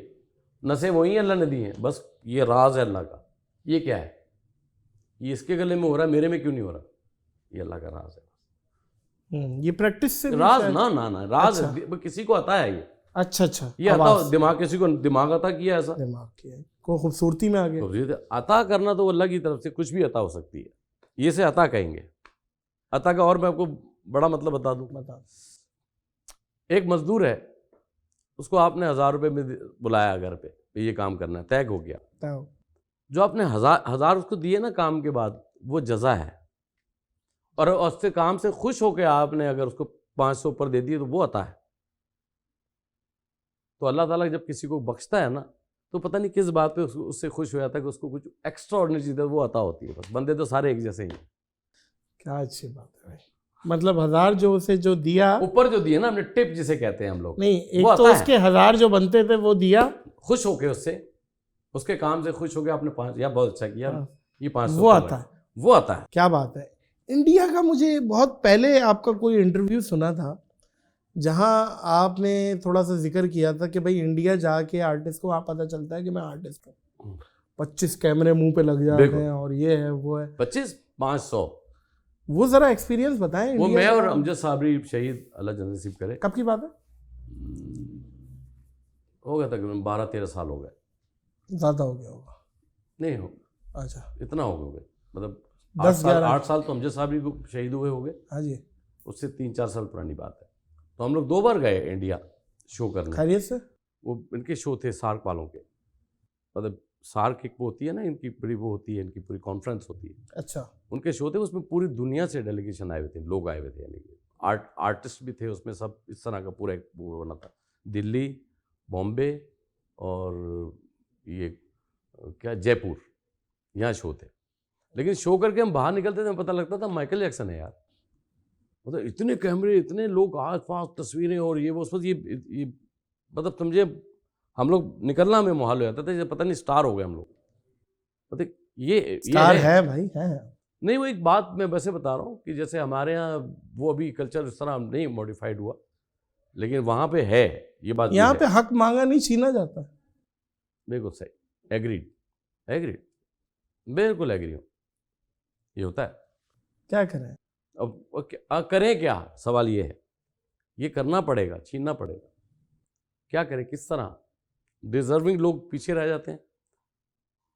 नसें वही अल्लाह ने दी हैं, बस ये राज है अल्लाह का। ये क्या है, ये इसके गले में हो रहा है, मेरे में क्यों नहीं हो रहा? ये अल्लाह का राज है। ये प्रैक्टिस से राज ना ना ना राज अच्छा। किसी को आता है ये। अच्छा अच्छा, ये आता दिमाग, किसी को दिमाग अता किया, ऐसा दिमाग किया को खूबसूरती में आ गया। अता करना तो अल्लाह की तरफ से कुछ भी अता हो सकती है, ये से अता कहेंगे। अता का और मैं आपको बड़ा मतलब बता दूं। एक मजदूर है, उसको आपने 1000 रुपये में बुलाया घर पे, ये काम करना है, तय हो गया। जो आपने हजार उसको दिए ना काम के बाद, वो जजा है। और उससे काम से खुश होकर आपने अगर उसको 500 ऊपर दे दिए तो वो अता है। तो अल्लाह ताला जब किसी को बख्शता है ना, तो पता नहीं किस बात पे उससे खुश हो जाता है कि उसको कुछ एक्स्ट्रा ऑर्डिनरी चीज़ है, वो अता होती है। बस बंदे तो सारे एक जैसे ही हैं। क्या अच्छी बात है भाई, मतलब 1000 जो उसे जो दिया, ऊपर जो दिया ना हमने, टिप जिसे कहते हैं हम लोग, नहीं एक तो उसके 1000 जो बनते थे वो दिया, खुश होके उससे, उसके काम से खुश होके आपने 5 या बहुत अच्छा किया, ये 500 वो आता है, वो आता है। क्या बात है। इंडिया का मुझे बहुत पहले आपका कोई इंटरव्यू सुना था जहां आपने थोड़ा सा जिक्र किया था कि भाई इंडिया जाके आर्टिस्ट को आप पता चलता है कि मैं आर्टिस्ट हूँ, 25 कैमरे मुंह पे लग जाते हैं और ये है वो है, 25-500। वो जरा एक्सपीरियंस बताएं। वो मैं और अमजद साबरी शहीद अल्लाह जन्नत नसीब करे, कब की बात है? हो गया तकरीबन 12-13 साल हो गए। ज़्यादा हो गया होगा? नहीं हो, अच्छा इतना हो गए, मतलब 10-11 साल तो अमजद साबरी को शहीद हुए हो गए। हाँ जी, उससे 3-4 साल पुरानी बात है। तो हम लोग 2 बार गए इंडिया शो करने। खैरियत से? वो इनके शो थे सार्क वालों के, मतलब सार्क एक वो होती है ना, इनकी पूरी वो होती है, इनकी पूरी कॉन्फ्रेंस होती है। अच्छा। उनके शो थे, उसमें पूरी दुनिया से डेलीगेशन आए हुए थे, लोग आए हुए थे, यानी कि आर्टिस्ट भी थे उसमें, सब इस तरह का पूरा एक वो बना था। दिल्ली, बॉम्बे और ये क्या जयपुर, यहाँ शो थे। लेकिन शो करके हम बाहर निकलते थे, पता लगता था माइकल जैक्सन है यार। मतलब इतने कैमरे, इतने लोग, आस पास तस्वीरें और ये वो, उस वक्त ये मतलब समझे हम लोग निकलना हमें मुहाल हो जाता था, पता नहीं स्टार हो गए हम लोग। मतलब ये स्टार है भाई, है नहीं। वो एक बात मैं वैसे बता रहा हूँ कि जैसे हमारे यहाँ वो अभी कल्चर इस तरह नहीं मॉडिफाइड हुआ, लेकिन वहाँ पे है ये बात। यहाँ पे हक मांगा नहीं छीना जाता। बिल्कुल सही, एग्रीड, बिल्कुल एग्री हूँ, ये होता है। क्या करें अब करें क्या, सवाल ये है, ये करना पड़ेगा, छीनना पड़ेगा। क्या करें, किस तरह? डिजर्विंग लोग पीछे रह जाते हैं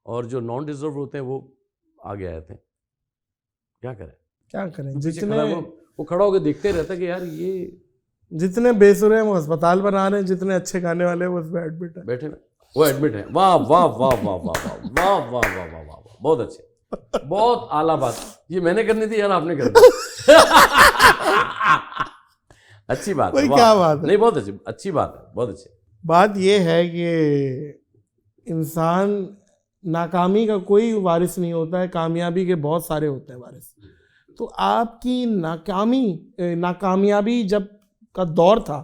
और जो नॉन डिजर्व होते हैं वो आगे आए थे। क्या करें जितने वो खड़ा होकर देखते रहता कि यार ये जितने बेसुरे हैं वो अस्पताल बना रहे हैं, जितने अच्छे गाने वाले हैं वो उसमें बैठे वो एडमिट है। वाह वाह वाह वाह वाह वाह वाह वाह वाह वाह वाह, बहुत अच्छे, बहुत आला बात। ये मैंने करनी थी यार, आपने कर दी। अच्छी बात है, क्या बात है, नहीं बहुत अच्छी बात है, बहुत अच्छी बात। ये है कि इंसान नाकामी का कोई वारिस नहीं होता है, कामयाबी के बहुत सारे होते हैं वारिस। तो आपकी नाकामयाबी जब का दौर था,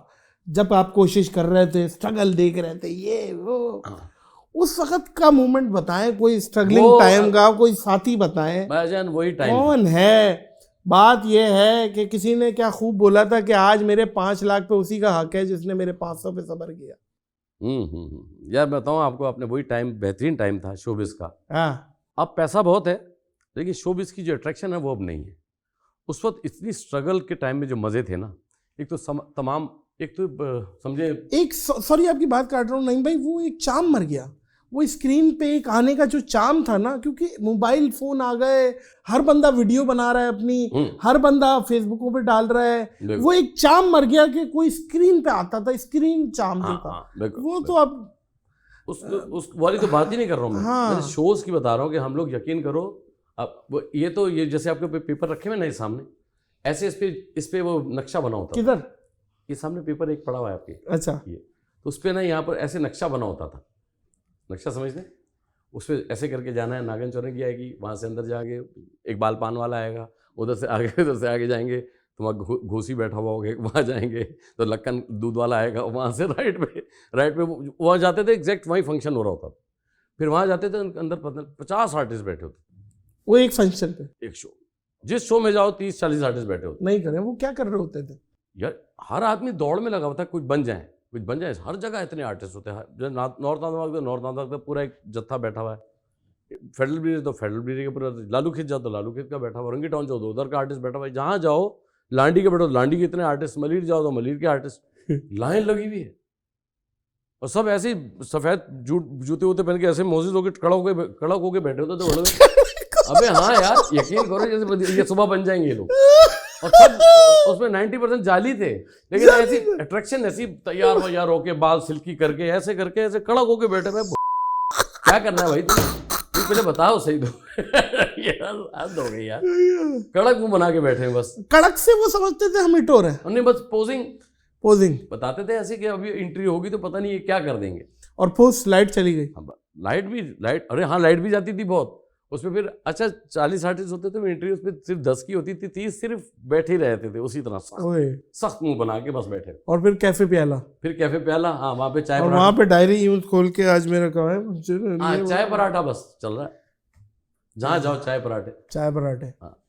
जब आप कोशिश कर रहे थे, स्ट्रगल देख रहे थे, ये वो, उस वक्त का मोमेंट बताएं, कोई स्ट्रगलिंग टाइम का कोई साथी बताएं। भाईजान वही टाइम कौन है? बात यह है कि किसी ने क्या खूब बोला था कि आज मेरे 5 लाख पे उसी का हक है जिसने मेरे 500 पे सब्र किया। यार बताऊं आपको, आपने वही टाइम बेहतरीन टाइम था शोबिस का। हाँ, अब पैसा बहुत है लेकिन शोबिस की जो अट्रैक्शन है वो अब नहीं है। उस वक्त इतनी स्ट्रगल के टाइम में जो मजे थे ना, एक तो तमाम, एक तो समझे, एक सॉरी आपकी बात काट रहा हूँ नहीं भाई, वो एक चाम मर गया। वो स्क्रीन पे एक आने का जो चाम था ना, क्योंकि मोबाइल फोन आ गए, हर बंदा वीडियो बना रहा है अपनी, हर बंदा फेसबुकों पे डाल रहा है, वो एक चाम मर गया कि कोई स्क्रीन पे आता था, स्क्रीन चाम जो था वो तो अब उस वाली तो बात ही नहीं कर रहा हूँ मैं शोज की बता रहा हूँ कि हम लोग यकीन करो। अब ये जैसे आपके पेपर रखे हुए ना सामने, ऐसे इस पे वो नक्शा बना होता। किधर? ये सामने पेपर एक पड़ा हुआ है आपके। अच्छा। ये तो उस पे ना यहाँ पर ऐसे नक्शा बना होता था, नक्शा समझते, उस पर ऐसे करके जाना है, नागन चौरंगी आएगी, वहाँ से अंदर जाके एक बाल पान वाला आएगा, उधर से आगे जाएंगे तो वहाँ घोसी बैठा हुआ होगा, वहाँ जाएंगे तो लक्कन दूध वाला आएगा, वहाँ से राइट पे वहाँ जाते थे, एग्जैक्ट वहीं फंक्शन हो रहा होता था। फिर वहाँ जाते थे, अंदर 50 आर्टिस्ट बैठे होते, वो एक फंक्शन पे, एक शो, जिस शो में जाओ 30-40 आर्टिस्ट बैठे होते। नहीं करें, वो क्या कर रहे होते थे यार? हर आदमी दौड़ में लगा हुआ था, कुछ बन जाए। हर जगह इतने आर्टिस्ट होते हैं। नॉर्थ नांदबाग तो पूरा एक जत्था बैठा हुआ है, फेडरल ब्रिज तो फेडरल ब्रिज के पूरा, लालू खित जाओ तो लालू खित का बैठा हुआ, रंगी टाउन जाओ तो उधर का आर्टिस्ट बैठा हुआ है, जहाँ जाओ लांडी के बैठो लांडी के इतने आर्टिस्ट, मलिर जाओ तो मलिर के आर्टिस्ट, लाइन लगी हुई है। और सब ऐसे ही सफ़ेद जूते वूते पहन के ऐसे मोजिद होकर कड़क होके बैठे होते थे। अबे हाँ यार, यकीन करो जैसे ये सुबह बन जाएंगे ये लोग, और सब उसमें 90% जाली थे, लेकिन ऐसी अट्रैक्शन, ऐसी तैयार वैयार होके, बाल सिल्की करके, ऐसे कड़क होके बैठे हुए। क्या करना है भाई तुम पहले बताओ सही तो। यार हद हो गई यार, कड़क मुंह बना के बैठे हैं बस। कड़क से वो समझते थे हम इटोर है, नहीं बस पोजिंग बताते थे ऐसे कि अभी एंट्री होगी तो पता नहीं ये क्या कर देंगे। और पोस्ट लाइट चली गई। लाइट अरे हाँ, लाइट भी जाती थी बहुत उसमें। फिर अच्छा 40 आर्टिस्ट होते थे, एंट्री उसमें सिर्फ 10 की होती थी, 30 सिर्फ बैठे ही रहते थे उसी तरह सख्त मुंह बना के बस बैठे। और फिर कैफे प्याला, हाँ वहाँ पे चाय, वहाँ पे डायरी यूं खोल के आज मेरा काम है, हाँ चाय पराठा बस चल रहा है, जहाँ जाओ चाय पराठे। हाँ।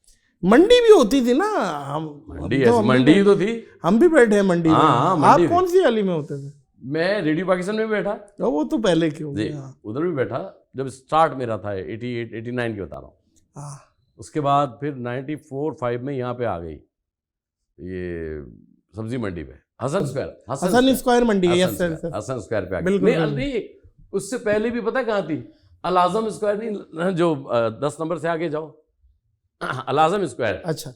मंडी भी होती थी ना, मंडी तो थी, हम भी बैठे हैं मंडी में। आप कौन सी गली में होते थे? मैं रेडियो पाकिस्तान में बैठा। वो तो पहले क्यों, उधर भी बैठा जब स्टार्ट मेरा था 88-89 की बता रहा हूँ। उसके बाद फिर 94-5 में यहाँ पे आ गई ये सब्जी मंडी पे, हसन स्क्वायर मंडी है, हसन स्क्वायर पे आ गई। नहीं उससे पहले भी पता कहाँ थी? अल आज़म स्क्वायर नहीं, जो 10 नंबर से आगे जाओ, अल आज़म स्क्वायर। अच्छा,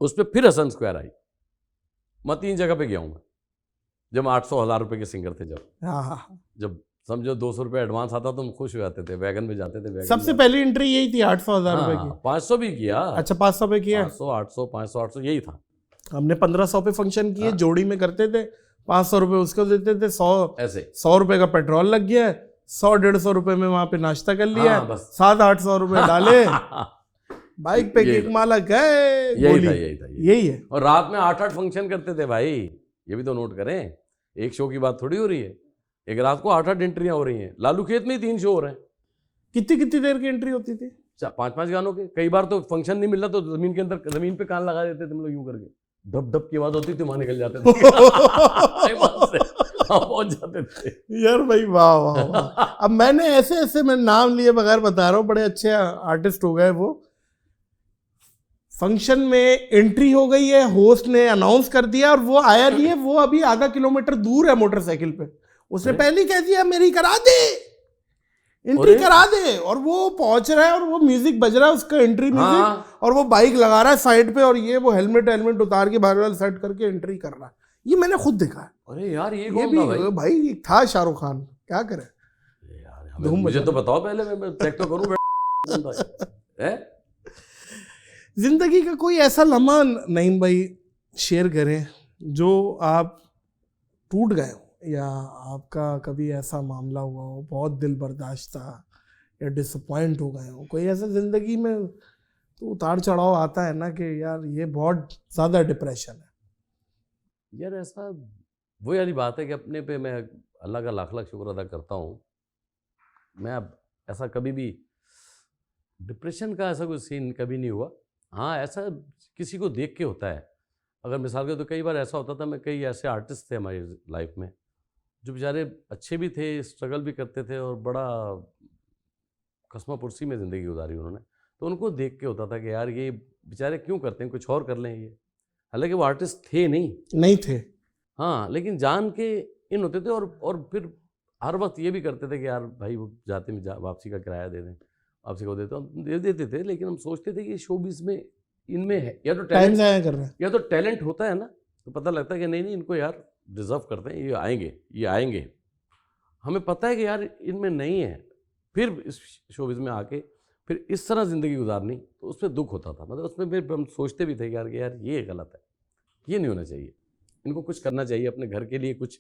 उस पर फिर हसन स्क्वायर आई। मैं 3 जगह पे गया हूँ। जब 800-1000 रुपए के सिंगर थे, जब समझो 200 रुपये एडवांस आता तो हम खुश हो जाते थे, वैगन में जाते थे। सबसे पहली एंट्री यही थी 800-1000 रुपए की। 500 भी किया। अच्छा 500 पे किया। 500 यही था। हमने 1500 पे फंक्शन किए, जोड़ी में करते थे, 500 रुपए उसको देते थे, 100 रुपए का पेट्रोल लग गया, 100-150 रुपए में वहां पे नाश्ता कर लिया, 700-800 रुपए डाले, बाइक पे किक माला गए। यही है। और रात में 8-8 फंक्शन करते थे भाई, ये भी तो नोट करें, एक शो की बात थोड़ी हो रही है, एक रात को 8-8 एंट्रियां हो रही हैं। लालू खेत में ही 3 शो हो रहे हैं। कितनी देर की एंट्री होती थी? 5-5 गानों के। कई बार तो फंक्शन नहीं मिल रहा तो जमीन के अंदर, जमीन पे कान लगा देते थे हम लोग यूं करके, धप की आवाज होती थी, वहां निकल जाते थे। पहुंच जाते थे यार भाई, वाह। अब मैंने ऐसे मैं नाम लिए बगैर बता रहा हूँ, बड़े अच्छे आर्टिस्ट हो गए वो। फंक्शन में एंट्री हो गई है, होस्ट ने अनाउंस कर दिया और वो आया नहीं है, वो अभी आधा किलोमीटर दूर है मोटरसाइकिल पे, उसने पहले कह दिया मेरी करा दे। एंट्री करा दे, और वो पहुंच रहा है और वो म्यूजिक बज रहा है, उसका एंट्री म्यूजिक, और वो बाइक लगा रहा है साइड पे, और ये वो हेलमेट उतार के बाहर वाला सेट करके एंट्री कर रहा है। ये मैंने खुद देखा है। अरे यार ये भी भाई था शाहरुख खान, क्या करे यार, मुझे तो बताओ पहले, मैं चेक तो करूं। जिंदगी का कोई ऐसा लम्हा नईम भाई शेयर करें जो आप टूट गए हो, या आपका कभी ऐसा मामला हुआ हो बहुत दिल बर्दाश्त था, या डिसअपॉइंट हो गए हो, कोई ऐसा जिंदगी में तो उतार चढ़ाव आता है ना कि यार ये बहुत ज़्यादा डिप्रेशन है। यार ऐसा वही वाली बात है कि अपने पे मैं अल्लाह का लाख लाख शुक्र अदा करता हूँ। मैं अब ऐसा कभी भी डिप्रेशन का ऐसा कोई सीन कभी नहीं हुआ। हाँ, ऐसा किसी को देख के होता है। अगर मिसाल के तो कई बार ऐसा होता था, मैं कई ऐसे आर्टिस्ट थे हमारी लाइफ में जो बेचारे अच्छे भी थे, स्ट्रगल भी करते थे, और बड़ा कसमा पुरसी में ज़िंदगी गुजारी उन्होंने, तो उनको देख के होता था कि यार ये बेचारे क्यों करते हैं, कुछ और कर लें ये। हालांकि वो आर्टिस्ट थे नहीं थे, हाँ, लेकिन जान के इन होते थे, और फिर हर वक्त ये भी करते थे कि यार भाई वो जाते में वापसी का किराया दे दें, वापसी को देते, हम दे देते थे। लेकिन हम सोचते थे कि शोबिज़ में इनमें है या तो टाइम ज़ाया कर रहे हैं, या तो टैलेंट होता है ना, तो पता लगता है कि नहीं इनको यार डिज़र्व करते हैं, ये आएंगे। हमें पता है कि यार इनमें नहीं है, फिर इस शोबिज़ में आके फिर इस तरह ज़िंदगी गुजारनी, तो उस पर दुख होता था। मतलब उसमें फिर हम सोचते भी थे कि यार ये गलत है, ये नहीं होना चाहिए, इनको कुछ करना चाहिए अपने घर के लिए, कुछ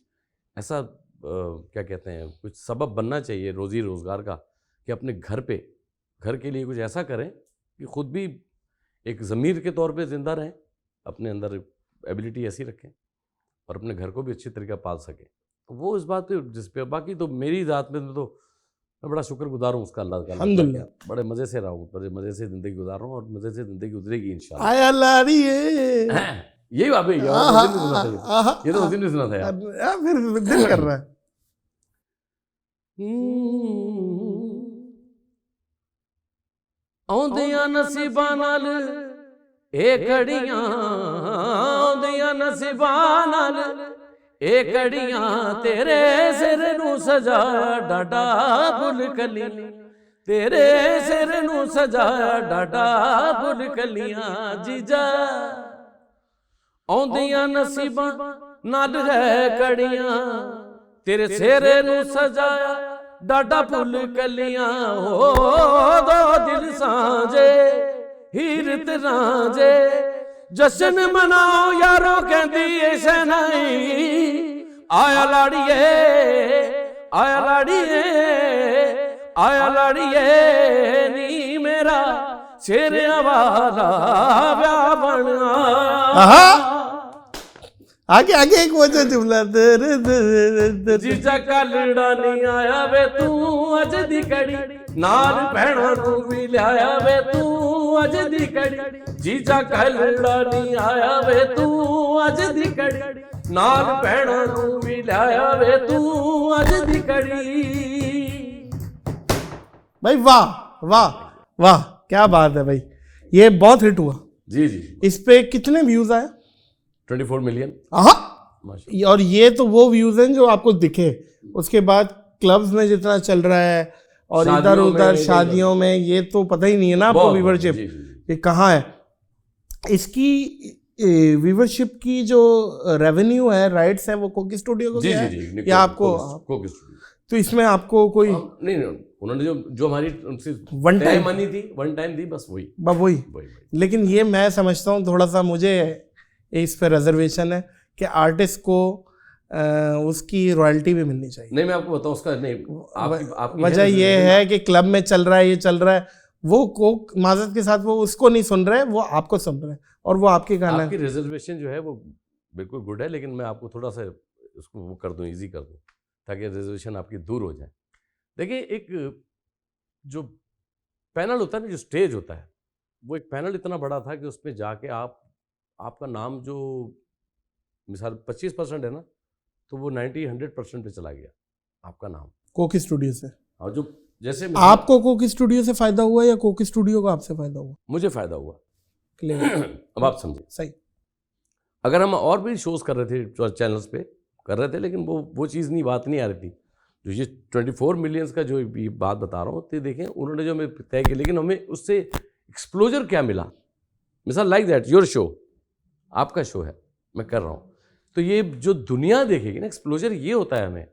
ऐसा क्या कहते हैं, कुछ सबब बनना चाहिए रोज़ी रोज़गार का, कि अपने घर के लिए कुछ ऐसा करें कि ख़ुद भी एक ज़मीर के तौर पे ज़िंदा रहें, अपने अंदर एबिलिटी ऐसी रखें, और अपने घर को भी अच्छी तरीक़ा पाल सकें। तो वो इस बात पे जिस पे, बाकी तो मेरी ज़ात में तो मैं बड़ा शुक्रगुजार हूँ उसका, अल्लाह का, अल्हम्दुलिल्लाह, बड़े मज़े से रहा हूँ, बड़े मज़े से ज़िंदगी गुजार रहा हूँ, और मज़े से ज़िंदगी गुजरेगी इंशाल्लाह। आया लाड़ी यही बात है, ये तो उस दिन नहीं सुना था यार, फिर दिल कर रहा है। औंदियां नसीबां नाल ए कड़ियां, औंदियां नसीबां नाल ए कड़ियां, तेरे सिर नू सजाया डाडा फुल कली, तेरे सिर नू सजाया डाडा फुल कलियां, जीजा औंदियां नसीबां नाल है कड़ियां, तेरे सिर नू सजाया डाडा फुल कलियां, हो दो दिल सांझे हीरत रांझे, जश्न मनाओ यारो कहंदी ऐ शहनाई, आया लाड़िए आया लाड़िए आया लाड़िए, नी मेरा शेरिया वाला ब्याह बन आया। आगे एक वजह जुमला, जीजा कलड़ा नहीं आया वे तू अज दी कड़ी, नाल भैणा तू भी लिया वे तू अज दी कड़ी, जीजा कलड़ा नहीं आया वे तू अज दी कड़ी, नाल भैणा तू भी लिया वे तू अज दी कड़ी। भाई वाह वाह वाह, क्या बात है भाई, ये बहुत हिट हुआ। जी। इस पे कितने व्यूज आए? 24 मिलियन। और ये तो वो व्यूज हैं जो आपको दिखे, उसके बाद क्लब्स में जितना चल रहा है और इधर उधर शादियों में, ये तो पता ही नहीं है ना आपको व्यूवरशिप ये कहाँ है। इसकी व्यूवरशिप की जो रेवेन्यू है, राइट्स है, वो कोकी स्टूडियो को गया है या आपको? तो इसमें आपको कोई नहीं, उन्होंने जो हमारी वन टाइम मनी थी, वन टाइम दी, बस वही। लेकिन ये मैं समझता हूँ, थोड़ा सा मुझे इस पे रिजर्वेशन है कि आर्टिस्ट को उसकी रॉयल्टी भी मिलनी चाहिए। नहीं, मैं आपको बताऊं उसका नहीं, वजह ये है कि क्लब में चल रहा है, ये चल रहा है, वो माजरत के साथ वो उसको नहीं सुन रहे, वो आपको सुन रहे हैं, और वो आपके गाना, आपकी रिजर्वेशन जो है वो बिल्कुल गुड है, लेकिन मैं आपको थोड़ा सा उसको वो कर दूं, ईजी कर दूं, ताकि रिजर्वेशन आपकी दूर हो जाए। देखिए, एक जो पैनल होता है ना, जो स्टेज होता है, वो एक पैनल इतना बड़ा था कि उसमें जाके आपका नाम जो मिसाल 25% है ना, तो वो 90-100% पे चला गया आपका नाम कोकी स्टूडियो से। और जो जैसे आपको कोकी स्टूडियो से फायदा हुआ या कोकी स्टूडियो को आपसे फायदा हुआ? मुझे फायदा हुआ। अब आप समझे सही। अगर हम और भी शोज कर रहे थे चैनल्स पे कर रहे थे, लेकिन वो चीज़ नहीं, बात नहीं आ रही थी, जो ये 24 मिलियंस का जो बात बता रहा हूँ, तो देखें उन्होंने जो हमें तय किया, लेकिन हमें उससे एक्सप्लोजर क्या मिला। मिसाल लाइक दैट योर शो, आपका शो है, मैं कर रहा हूँ, तो ये जो दुनिया देखेगी ना, एक्सप्लोजर ये होता है। हमें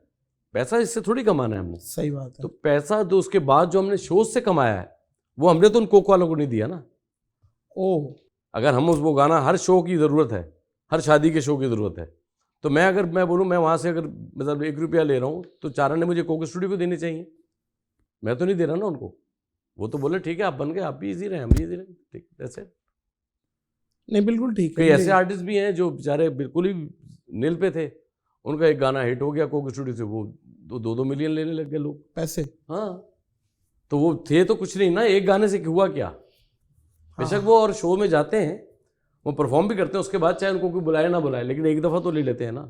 पैसा इससे थोड़ी कमाना है हमने। सही बात है। तो पैसा तो उसके बाद जो हमने शोज से कमाया है वो हमने तो उन कोक वालों को नहीं दिया ना। अगर हम वो गाना, हर शो की ज़रूरत है, हर शादी के शो की ज़रूरत है, तो अगर मैं बोलूँ मैं वहाँ से अगर मतलब 1 रुपया ले रहा हूँ तो चारण ने मुझे कोक स्टूडियो को देने चाहिए, मैं तो नहीं दे रहा ना उनको। वो तो बोले ठीक है आप बन गए, आप भी इजी रहे, हम भी इजी रहे, ठीक ऐसे। नहीं बिल्कुल ठीक है। कई ऐसे आर्टिस्ट भी हैं जो बेचारे बिल्कुल ही नील पे थे, उनका एक गाना हिट हो गया कोक स्टूडियो से, वो 2-2 मिलियन लेने लग गए लोग पैसे। हाँ, तो वो थे तो कुछ नहीं ना, एक गाने से हुआ क्या। बेशक वो और शो में जाते हैं, वो परफॉर्म भी करते हैं, उसके बाद चाहे उनको कोई बुलाए ना बुलाए, लेकिन एक दफ़ा तो ले लेते हैं ना,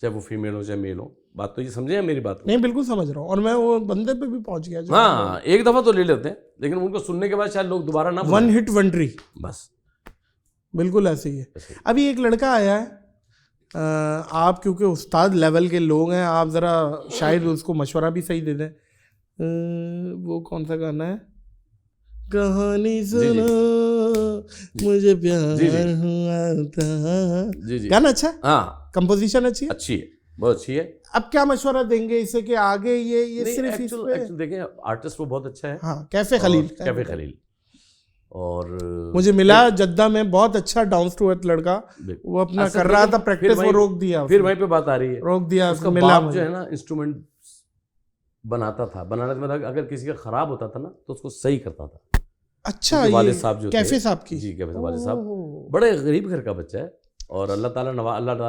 चाहे वो फीमेल हो चाहे मेल हो। बात तो ये समझे हैं मेरी बात को? नहीं बिल्कुल समझ रहा हूँ, और मैं वो बंदे पे भी पहुंच गया। हाँ, एक दफ़ा तो ले लेते हैं, लेकिन उनको सुनने के बाद शायद लोग दोबारा ना। वन हिट वंडरी, बस बिल्कुल ऐसे ही है। अभी एक लड़का आया है, आप क्योंकि उस्ताद लेवल के लोग हैं, आप ज़रा शायद उसको मशवरा भी सही दे दें। वो कौन सा गाना है? कहानी सुनो मुझे प्यार हुआ था। गाना अच्छा है? हाँ, कंपोजिशन अच्छी है, अच्छी है, बहुत अच्छी है। अब क्या मशवरा देंगे इसे कि आगे ये सिर्फ एक्चुअल देखें, आर्टिस्ट वो बहुत अच्छा है। हाँ, कैफे खलील और मुझे मिला जद्दा में, बहुत अच्छा डाउन टू अर्थ लड़का, वो अपना कर रहा था प्रैक्टिस, वो रोक दिया। फिर वहीं पे बात आ रही है, रोक दिया उसका बाप जो है ना इंस्ट्रूमेंट बनाता था, बनाने का मतलब अगर किसी का खराब होता था ना तो उसको सही करता था। अच्छा, वालिद साहब जो कैफे साहब की? जी, कैफे वालिद साहब बड़े गरीब घर का बच्चा है, और अल्लाह ताला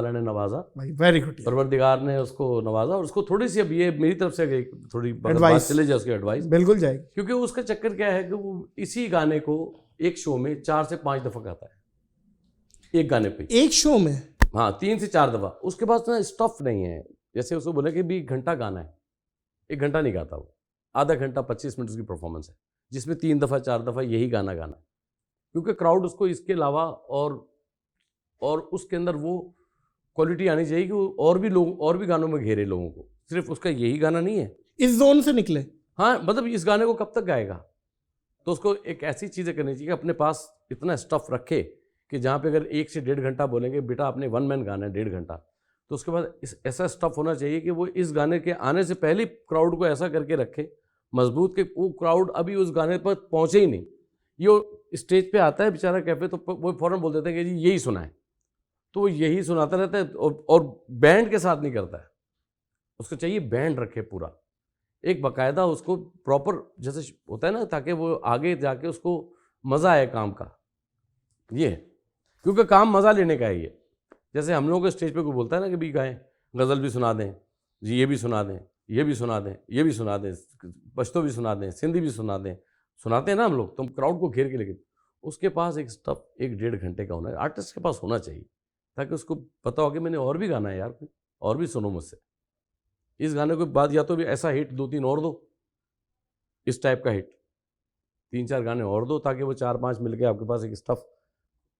ने नवाजा, वेरी गुड, परवरदिगार ने उसको नवाजा। और उसको थोड़ी सी, अब ये मेरी तरफ से थोड़ी एडवाइस चले जाए, उसकी एडवाइस बिल्कुल जाएगी, क्योंकि उसका चक्कर क्या है कि वो इसी गाने को एक शो में 4 से 5 दफ़ा गाता है, एक गाने पे, एक शो में। हाँ, 3 से 4 दफ़ा। उसके पास ना स्टफ नहीं है, जैसे उसको बोले कि भी 1 घंटा गाना है, 1 घंटा नहीं गाता वो, आधा घंटा 25 मिनट उसकी परफॉर्मेंस है, जिसमें 3 दफ़ा 4 दफ़ा यही गाना गाना है, क्योंकि क्राउड उसको इसके अलावा और उसके अंदर वो क्वालिटी आनी चाहिए कि वो और भी लोग, और भी गानों में घेरे लोगों को, सिर्फ उसका यही गाना नहीं है, इस जोन से निकले। हाँ, मतलब इस गाने को कब तक गाएगा, तो उसको एक ऐसी चीज़ें करनी चाहिए कि अपने पास इतना स्टफ रखे कि जहाँ पे अगर 1 से 1.5 घंटा बोलेंगे बेटा आपने 1 मैन गाना है 1.5 घंटा, तो उसके बाद ऐसा स्टफ होना चाहिए कि वो इस गाने के आने से पहले क्राउड को ऐसा करके रखे मजबूत कि वो क्राउड अभी उस गाने पर पहुँचे ही नहीं। ये स्टेज पे आता है बेचारा कैफे, तो वो फ़ौरन बोल देते हैं कि जी यही सुना है, तो वो यही सुनाता रहता है, और बैंड के साथ नहीं करता है, उसको चाहिए बैंड रखे पूरा, एक बाकायदा उसको प्रॉपर जैसे होता है ना, ताकि वो आगे जाके उसको मज़ा आए काम का। ये है, क्योंकि काम मज़ा लेने का है ये। जैसे हम लोगों को स्टेज पे कोई बोलता है ना कि भी गाएं, गज़ल भी सुना दें जी, ये भी सुना दें, ये भी सुना दें, ये भी सुना दें, पश्तो भी सुना दें, सिंधी भी सुना दें, सुनाते हैं ना हम लोग, तो हम क्राउड को घेर के, लेकिन उसके पास एक स्टफ 1-1.5 घंटे का होना है, आर्टिस्ट के पास होना चाहिए, ताकि उसको पता हो कि मैंने और भी गाना है यार, और भी सुनो मुझसे, इस गाने के बाद या तो भी ऐसा हिट 2-3 और दो, इस टाइप का हिट 3-4 गाने और दो, ताकि वो 4-5 मिल के आपके पास एक स्टफ,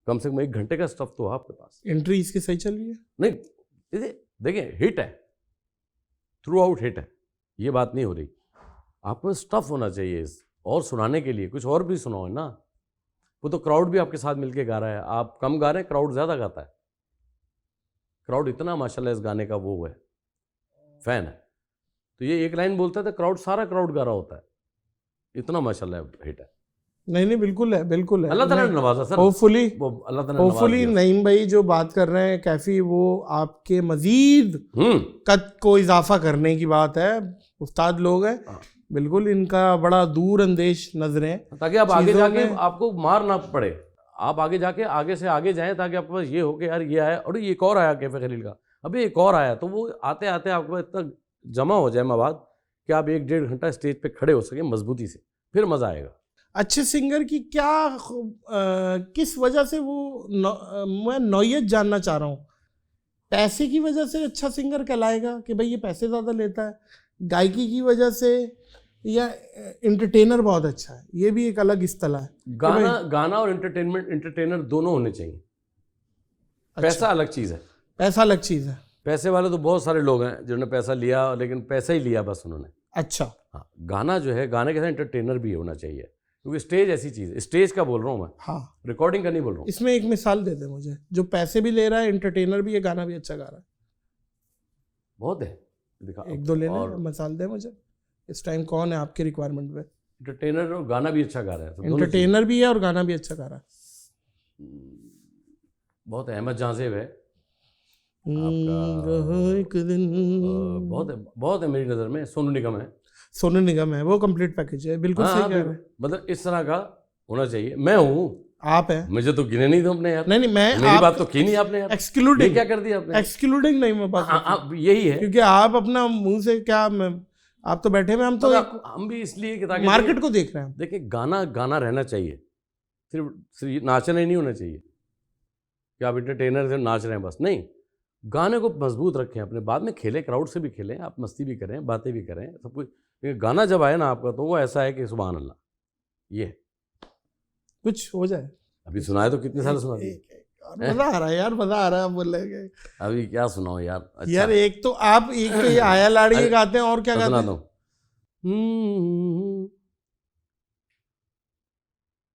कम से कम 1 घंटे का स्टफ तो आपके पास। एंट्री इसकी सही चल रही है? नहीं, देखिए हिट है, थ्रू आउट हिट है, ये बात नहीं हो रही, आपको स्टफ होना चाहिए और सुनाने के लिए, कुछ और भी सुनाओ ना। वो तो क्राउड भी आपके साथ मिलके गा रहा है, आप कम गा रहे हैं, क्राउड ज़्यादा गाता है, क्राउड इतना माशाल्लाह इस गाने का वो है, फैन है, तो ये एक लाइन बोलता है तो क्राउड, सारा क्राउड गा रहा होता है, इतना माशाल्लाह हिट है। नहीं बिल्कुल है, बिल्कुल है, अल्लाह ताला ने नवाजा सर, होपफुली अल्लाह ताला ने होपफुली। नईम भाई जो बात कर रहे हैं कैफी, वो आपके मजीद कद को इजाफा करने की बात है, उस्ताद लोग हैं, बिल्कुल इनका बड़ा दूर अंदेश नजरें हैं, ताकि आप आगे जाके आपको मार ना पड़े, आप आगे जाके आगे से आगे जाएं, ताकि आपके पास ये हो कि यार ये आया, और ये एक और आया कैफे खलील का, अभी एक और आया, तो वो आते आते आपके पास इतना जमा हो जाए मवाद कि आप 1-1.5 घंटा स्टेज पे खड़े हो सके मजबूती से, फिर मज़ा आएगा। अच्छे सिंगर की क्या किस वजह से वो मैं नौयत जानना चाह रहा हूँ, पैसे की वजह से अच्छा सिंगर कहलाएगा कि भाई ये पैसे ज़्यादा लेता है, गायकी की वजह से, या एंटरटेनर बहुत अच्छा है, ये भी एक अलग इस्तेलाह है। गाना और एंटरटेनर दोनों होने चाहिए। अच्छा, पैसा अलग चीज़ है, पैसा अलग चीज़ है, पैसे वाले तो बहुत सारे लोग हैं जिन्होंने पैसा लिया, लेकिन पैसा ही लिया बस उन्होंने। अच्छा। हाँ, गाना जो है, गाने के साथ एंटरटेनर भी होना चाहिए, क्योंकि स्टेज ऐसी चीज़ है, स्टेज का बोल रहा हूँ मैं। हाँ, रिकॉर्डिंग का नहीं बोल रहा हूँ। इसमें एक मिसाल दे दे मुझे, जो पैसे भी ले रहा है, एंटरटेनर भी है, गाना भी अच्छा गा रहा है। बहुत है, दिखा एक दो ले ले, मिसाल दे मुझे इस टाइम। कौन है आपके रिक्वायरमेंट पे? एंटरटेनर और गाना भी अच्छा गा रहा है, तो एंटरटेनर भी है और गाना भी अच्छा गा रहा है। बहुत है, अहमद जाज़ेब है एक दिन, बहुत है मेरी नज़र में। सोनू निगम है, सोनू निगम है, वो कंप्लीट पैकेज है। बिल्कुल सही कह रहे हैं। मतलब इस तरह का होना चाहिए। मैं हूँ, आप हैं, मुझे तो गिने नहीं दो अपने यार। नहीं मैं मेरी बात तो की नहीं आपने यार। एक्सक्लूडिंग क्या कर दिया आपने? एक्सक्लूडिंग नहीं, मैं बात आप यही है, क्योंकि आप अपना मुंह से क्या, आप तो बैठे हुए, हम तो हम भी इसलिए मार्केट को देख रहे हैं। देखिए, गाना रहना चाहिए, सिर्फ नाचना ही नहीं होना चाहिए कि आप एंटरटेनर से नाच रहे हैं बस, नहीं। गाने को मजबूत रखें अपने, बाद में खेलें, क्राउड से भी खेलें, आप मस्ती भी करें, बातें भी करें, सब कुछ। गाना जब आए ना आपका, तो वो ऐसा है कि सुभान अल्लाह, ये कुछ हो जाए। अभी सुनाए तो कितने साल सुना दिए। मजा आ रहा है यार, मजा आ रहा है। बोल रहे अभी क्या सुनाओ यार। अच्छा। यार एक तो ये आया लाड़ी गाते हैं, और क्या गाते हैं?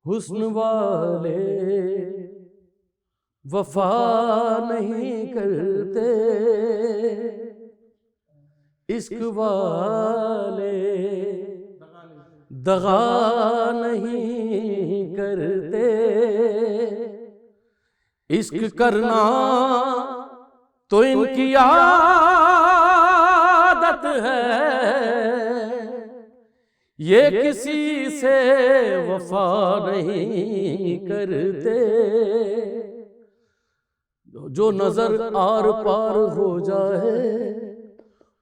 हुस्न वाले वफा नहीं करते, इश्क वाले दगा नहीं करते, इश्क करना तो इनकी आदत है, ये किसी से वफा नहीं करते, जो नजर आर पार हो जाए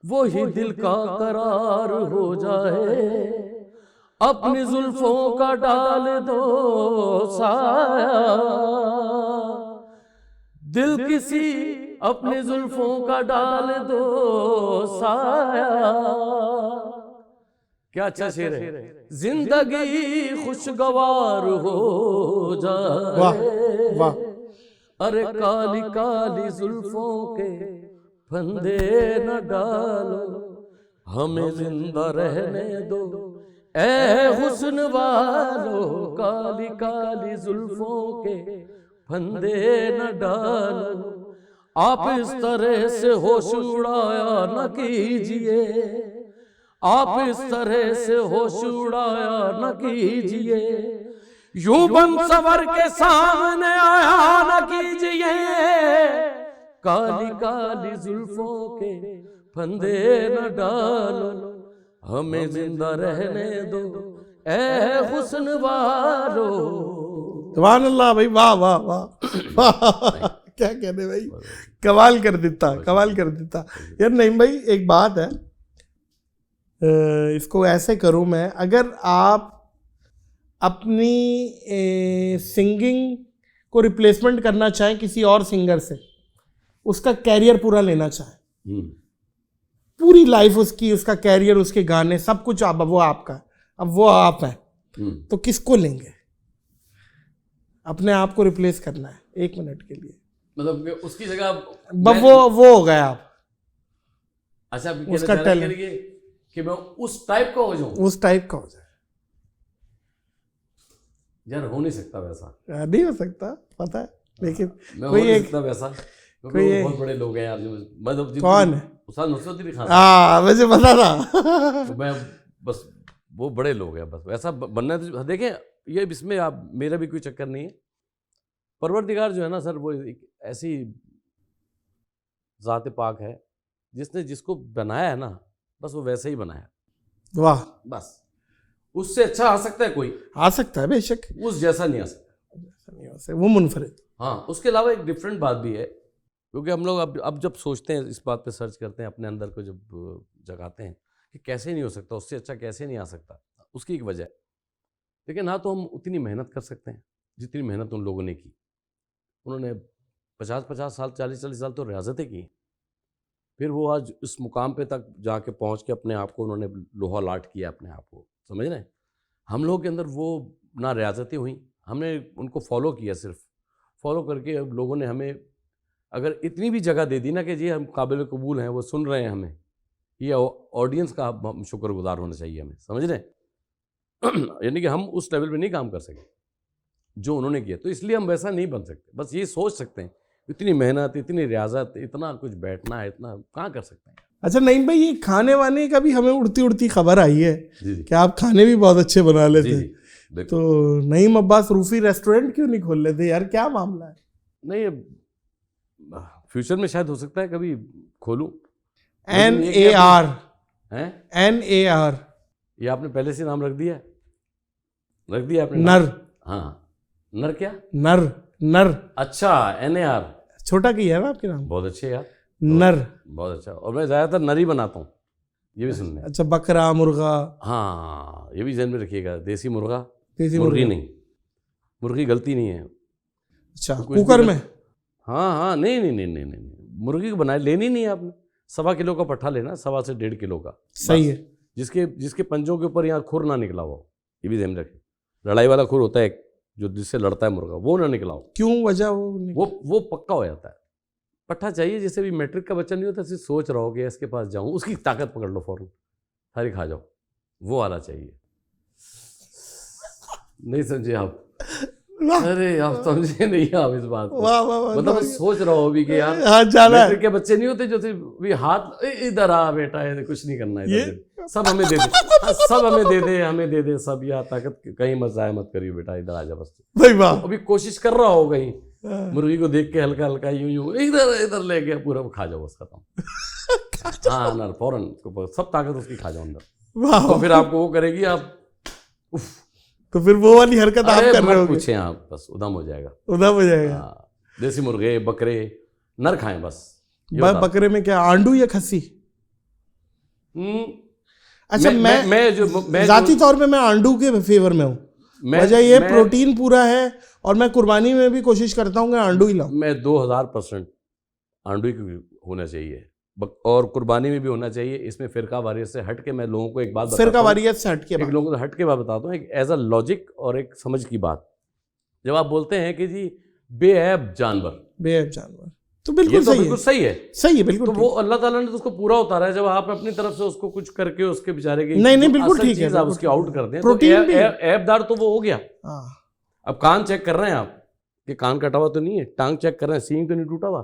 वो ही दिल का करार हो जाए, अपनी जुल्फों का डाल दो साया, दिल किसी अपनी जुल्फों का डाल दो साया। क्या अच्छा शेर है। जिंदगी खुशगवार हो जाए, वाह वाह। अरे काली काली जुल्फों के फंदे न डालो, हमें जिंदा रहने दो ए हुस्न वालो, काली काली जुल्फों के फंदे न डालो, आप इस तरह से होश उड़ाया न कीजिए, आप इस तरह से होश उड़ाया न कीजिए, यूं बन सवर के सामने आया न कीजिए, काली काली जुल्फों के फंदे न डालो, हमें जिंदा रहने दो ए हुस्न वालो। सुभान अल्लाह भाई, वाह वाह वाह। क्या कहने भाई, कमाल कर देता, कमाल कर देता यार। नहीं भाई, एक बात है, इसको ऐसे करूं मैं, अगर आप अपनी सिंगिंग को रिप्लेसमेंट करना चाहें किसी और सिंगर से, उसका कैरियर पूरा लेना चाहें, पूरी लाइफ उसकी, उसका कैरियर, उसके गाने, सब कुछ अब वो आपका, अब वो आप हैं, तो किसको लेंगे? अपने आप को रिप्लेस करना है 1 मिनट के लिए, मतलब उसकी जगह वो हो गया आप। अच्छा, उसका टैलेंट कि मैं उस टाइप का हो जाऊं, उस टाइप का हो जाए यार, हो नहीं सकता वैसा, नहीं हो सकता, पता है, लेकिन कोई एक वैसा, क्योंकि बहुत बड़े लोग हैं यार, मतलब कौन है? उस्ताद नुसरत अली खान। हाँ, मुझे पता था। तो मैं बस, वो बड़े लोग हैं, बस वैसा बनना है। देखें, ये इसमें आप, मेरा भी कोई चक्कर नहीं है। परवरदिगार जो है ना सर, वो एक ऐसी ज़ात पाक है, जिसने जिसको बनाया है ना, बस वो वैसे ही बनाया। वाह। बस उससे अच्छा आ सकता है कोई? आ सकता है बेशक, उस जैसा नहीं आ सकता, वो मुनफरिद। हाँ, उसके अलावा एक डिफरेंट बात भी है, क्योंकि हम लोग अब जब सोचते हैं, इस बात पे सर्च करते हैं अपने अंदर को, जब जगाते हैं कि कैसे नहीं हो सकता, उससे अच्छा कैसे नहीं आ सकता, उसकी एक वजह है। लेकिन ना तो हम उतनी मेहनत कर सकते हैं जितनी मेहनत उन लोगों ने की। उन्होंने 50-50 साल, 40-40 साल तो रियाजतें की, फिर वो आज इस मुकाम पे तक जाके पहुंच के अपने आप को उन्होंने लोहा लाट किया अपने आप को, समझ रहे हैं? हम लोग के अंदर वो ना रियाजतें हुई, हमने उनको फॉलो किया, सिर्फ फॉलो करके लोगों ने हमें अगर इतनी भी जगह दे दी ना कि जी हम काबिल कबूल हैं, वो सुन रहे हैं हमें, ये ऑडियंस का हम शुक्रगुजार होना चाहिए हमें, समझ रहे हैं। यानी कि हम उस लेवल पे नहीं काम कर सके जो उन्होंने किया, तो इसलिए हम वैसा नहीं बन सकते। बस ये सोच सकते हैं, इतनी मेहनत, इतनी रियाजत, इतना कुछ बैठना है, इतना कहाँ कर सकते हैं। अच्छा नईम भाई, ये खाने वाने का भी हमें उड़ती उड़ती खबर आई है जी कि आप खाने भी बहुत अच्छे बना लेते जी, हैं। तो नईम अब्बास रूफी रेस्टोरेंट क्यों नहीं खोल लेते यार, क्या मामला है? नहीं, फ्यूचर में शायद हो सकता है कभी खोलूं। NAR हैं? NAR, ये आपने पहले से नाम रख दिया आपने? नर। हाँ, नर क्या? नर। अच्छा, NAR, छोटा किया है ना आपके नाम? बहुत अच्छे यार, नर। बहुत अच्छा। और मैं ज़्यादातर नर ही बनाता हूँ, ये भी सुनने। अच्छा, बकरा, मुर्गा? हाँ, ये भी ध्यान में रखिएगा, देसी मुर्गा, देसी मुर्गी मुर्गा नहीं, मुर्गी गलती नहीं है। अच्छा, तो कुछ कुकर भी में? हाँ, नहीं, मुर्गी को बनाए लेनी नहीं है आपने। 1.25 किलो का पट्ठा लेना, 1.25 से 1.5 किलो का, सही है। जिसके पंजों के ऊपर यहाँ खुर ना निकला हो, ये भी ध्यान में रखें। लड़ाई वाला खुर होता है जो जिससे लड़ता है मुर्गा, वो ना निकला हो। क्यों, वजह? वो पक्का हो जाता है। पट्ठा चाहिए, जैसे भी मैट्रिक का बच्चा नहीं होता, सिर्फ सोच रहा हो कि इसके पास जाऊं, उसकी ताकत पकड़ लो, फौरन सारी खा जाओ, वो वाला चाहिए। नहीं समझे आप? अरे आप समझे नहीं आप इस बात को। मतलब सोच रहा हो भी कि यार मैट्रिक के बच्चे नहीं होते जो भी हाथ इधर आ बेटा, है कुछ नहीं करना है, सब हमें दे दे, सब हमें दे दे सब, या ताकत कहीं मत जाया मत करिए बेटा, इधर आ जा बस। अभी कोशिश कर रहा हो कहीं, मुर्गी को देख के हल्का हल्का यूं इधर ले गया, पूरा खा जाओ बस, खत्म। हाँ ना, फौरन सब ताकत उसकी खा जाओ अंदर, तो फिर आपको वो करेगी, आप उफ, तो फिर वो वाली हरकत आप कर रहे हो? पूछे आप, बस उदम हो जाएगा। देसी मुर्गे, बकरे, नर खाएं बस। बकरे में क्या, आंडू या खस्सी? अच्छा, मैं जाती तौर पे मैं आंडू के फेवर में हूँ। वजह ये प्रोटीन पूरा है, और मैं कुर्बानी में भी कोशिश करता हूँ कि आंडू ही लाऊं। मैं 2000% आंडू ही होना चाहिए, और कुर्बानी में भी होना चाहिए। इसमें फिरका वारियत से हट के मैं लोगों को एक बात बताता हूं, फिरका वारियत से हट के एक लोगों से हट के बात बताता हूँ, एक एज अ लॉजिक और एक समझ की बात। जब आप बोलते हैं कि जी बेऐब जानवर, तो बिल्कुल सही है, बिल्कुल। तो वो अल्लाह ताला ने तो उसको पूरा उतारा है। जब आप अपनी तरफ से उसको कुछ करके उसके बेचारे की नहीं बिल्कुल ठीक है, आप उसकी आउट कर दें, प्रोटीन ऐबदार तो वो हो गया। अब कान चेक कर रहे हैं आप कि कान कटा हुआ तो नहीं है, टांग चेक कर रहे हैं, सींग तो नहीं टूटा हुआ।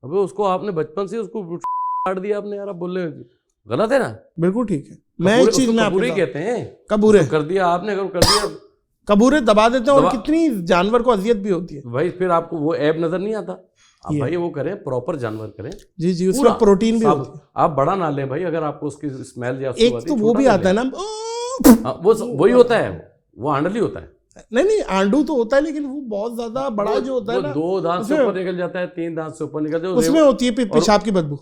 अबे उसको आपने बचपन से उसको काट दिया आपने, यार आप बोल रहे गलत है ना? बिल्कुल ठीक है। मैं एक चीज में कबूरे कहते हैं, कबूरे कर दिया आपने, अगर कर दिया कबूरे दबा देते हैं, और कितनी जानवर को अजियत भी होती है भाई, फिर आपको वो ऐब नजर नहीं आता। आप भाई वो करें, प्रॉपर जानवर करें। जी उसमें प्रोटीन भी होती है। आप बड़ा ना लें भाई, अगर आपको उसकी स्मेल या एक तो वो भी आता है ना, वो वही होता है, वो आंडली होता है। नहीं आंडू तो होता है, लेकिन वो बहुत ज्यादा बड़ा जो होता है ना, 2 दांत से ऊपर निकल जाता है, 3 दांत से ऊपर निकल जाता है, उसमें होती है पेशाब की बदबू।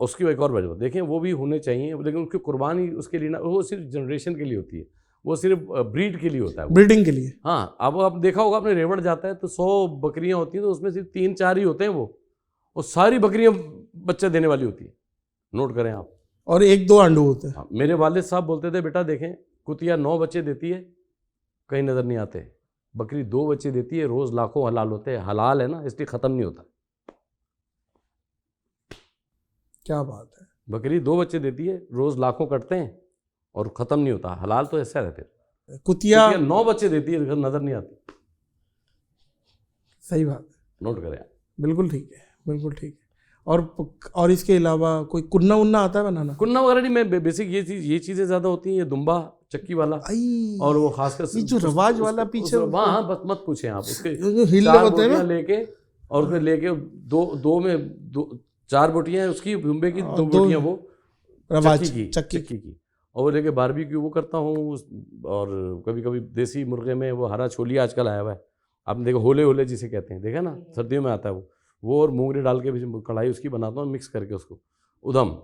उसकी एक और वजह देखें, वो भी होने चाहिए, लेकिन उसकी कुर्बानी उसके लिए ना, वो सिर्फ जनरेशन के लिए होती है, वो सिर्फ ब्रीड के लिए होता है, ब्रीडिंग के लिए। हाँ, अब आप देखा होगा आपने, रेवड़ जाता है तो 100 बकरियां होती हैं, तो उसमें सिर्फ 3-4 ही होते हैं वो, और सारी बकरियां बच्चे देने वाली होती है, नोट करें आप। और 1-2 आंडू होते हैं। मेरे वालिद साहब बोलते थे, बेटा देखें, कुतिया 9 बच्चे देती है, कहीं नजर नहीं आते, बकरी 2 बच्चे देती है, रोज लाखों हलाल होते हैं। हलाल है ना, इसलिए खत्म नहीं होता। क्या बात है। बकरी 2 बच्चे देती है, रोज लाखों कटते हैं और खत्म नहीं होता। हलाल तो ऐसा है। फिर कुतिया 9 बच्चे देती है, नजर नहीं आती। सही बात है, नोट करें। बिल्कुल ठीक है, बिल्कुल ठीक है। और इसके अलावा कोई कुन्ना उन्ना आता है बनाना? कुन्ना वगैरह नहीं, मैं बेसिक ये चीजें ज्यादा होती हैं, ये दुम्बा चक्की वाला, और वो खासकर जो रवाज वाला पीछे, हाँ बस मत पूछे आप, उसके हिल होते हैं ना लेके, और उसमें लेके दो में 4 बोटियां उसकी, दुम्बे की 2 बोटियां वो रवाज चक्की की, और वो लेके बारबेक्यू वो करता हूँ। और कभी कभी देसी मुर्गे में वो हरा छोलिया आजकल आया हुआ है, आपने देखा, होले जिसे कहते हैं, देखा ना, सर्दियों में आता है वो और मूंगरे डाल के भी कढ़ाई उसकी बनाता हूँ, मिक्स करके उसको उधम।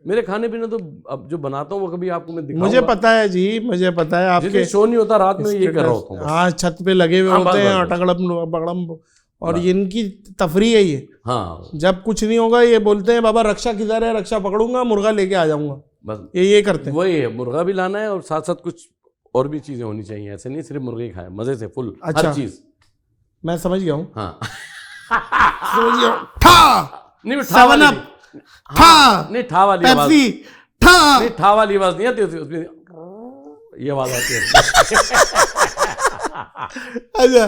मेरे खाने पीने तो अब जो बनाता हूँ वो कभी आपको मैं दिखाऊंगा। मुझे पता है जी, मुझे पता है। आपके शो नहीं होता रात में, ये कर रहा होता हूँ। हाँ, छत पे लगे हुए होते हैं टकड़म, और इनकी तफरी है ये। हाँ, जब कुछ नहीं होगा ये बोलते हैं, बाबा रक्षा किधर है, रक्षा पकड़ूंगा, मुर्गा लेके आ जाऊंगा, बस ये करते हैं। वही है, मुर्गा भी लाना है, और साथ साथ कुछ और भी चीजें होनी चाहिए, ऐसे नहीं सिर्फ मुर्गे खाए मजे से फुल। अच्छा, हर चीज। मैं समझ गया हूँ। हाँ समझिए, ठा नहीं ठा वाली सेवन अप, ठा नहीं, ठा वाली आवाज पेप्सी, ठा नहीं, ठा वाली आवाज नहीं आती उसमें, ये आवाज आती है। अच्छा,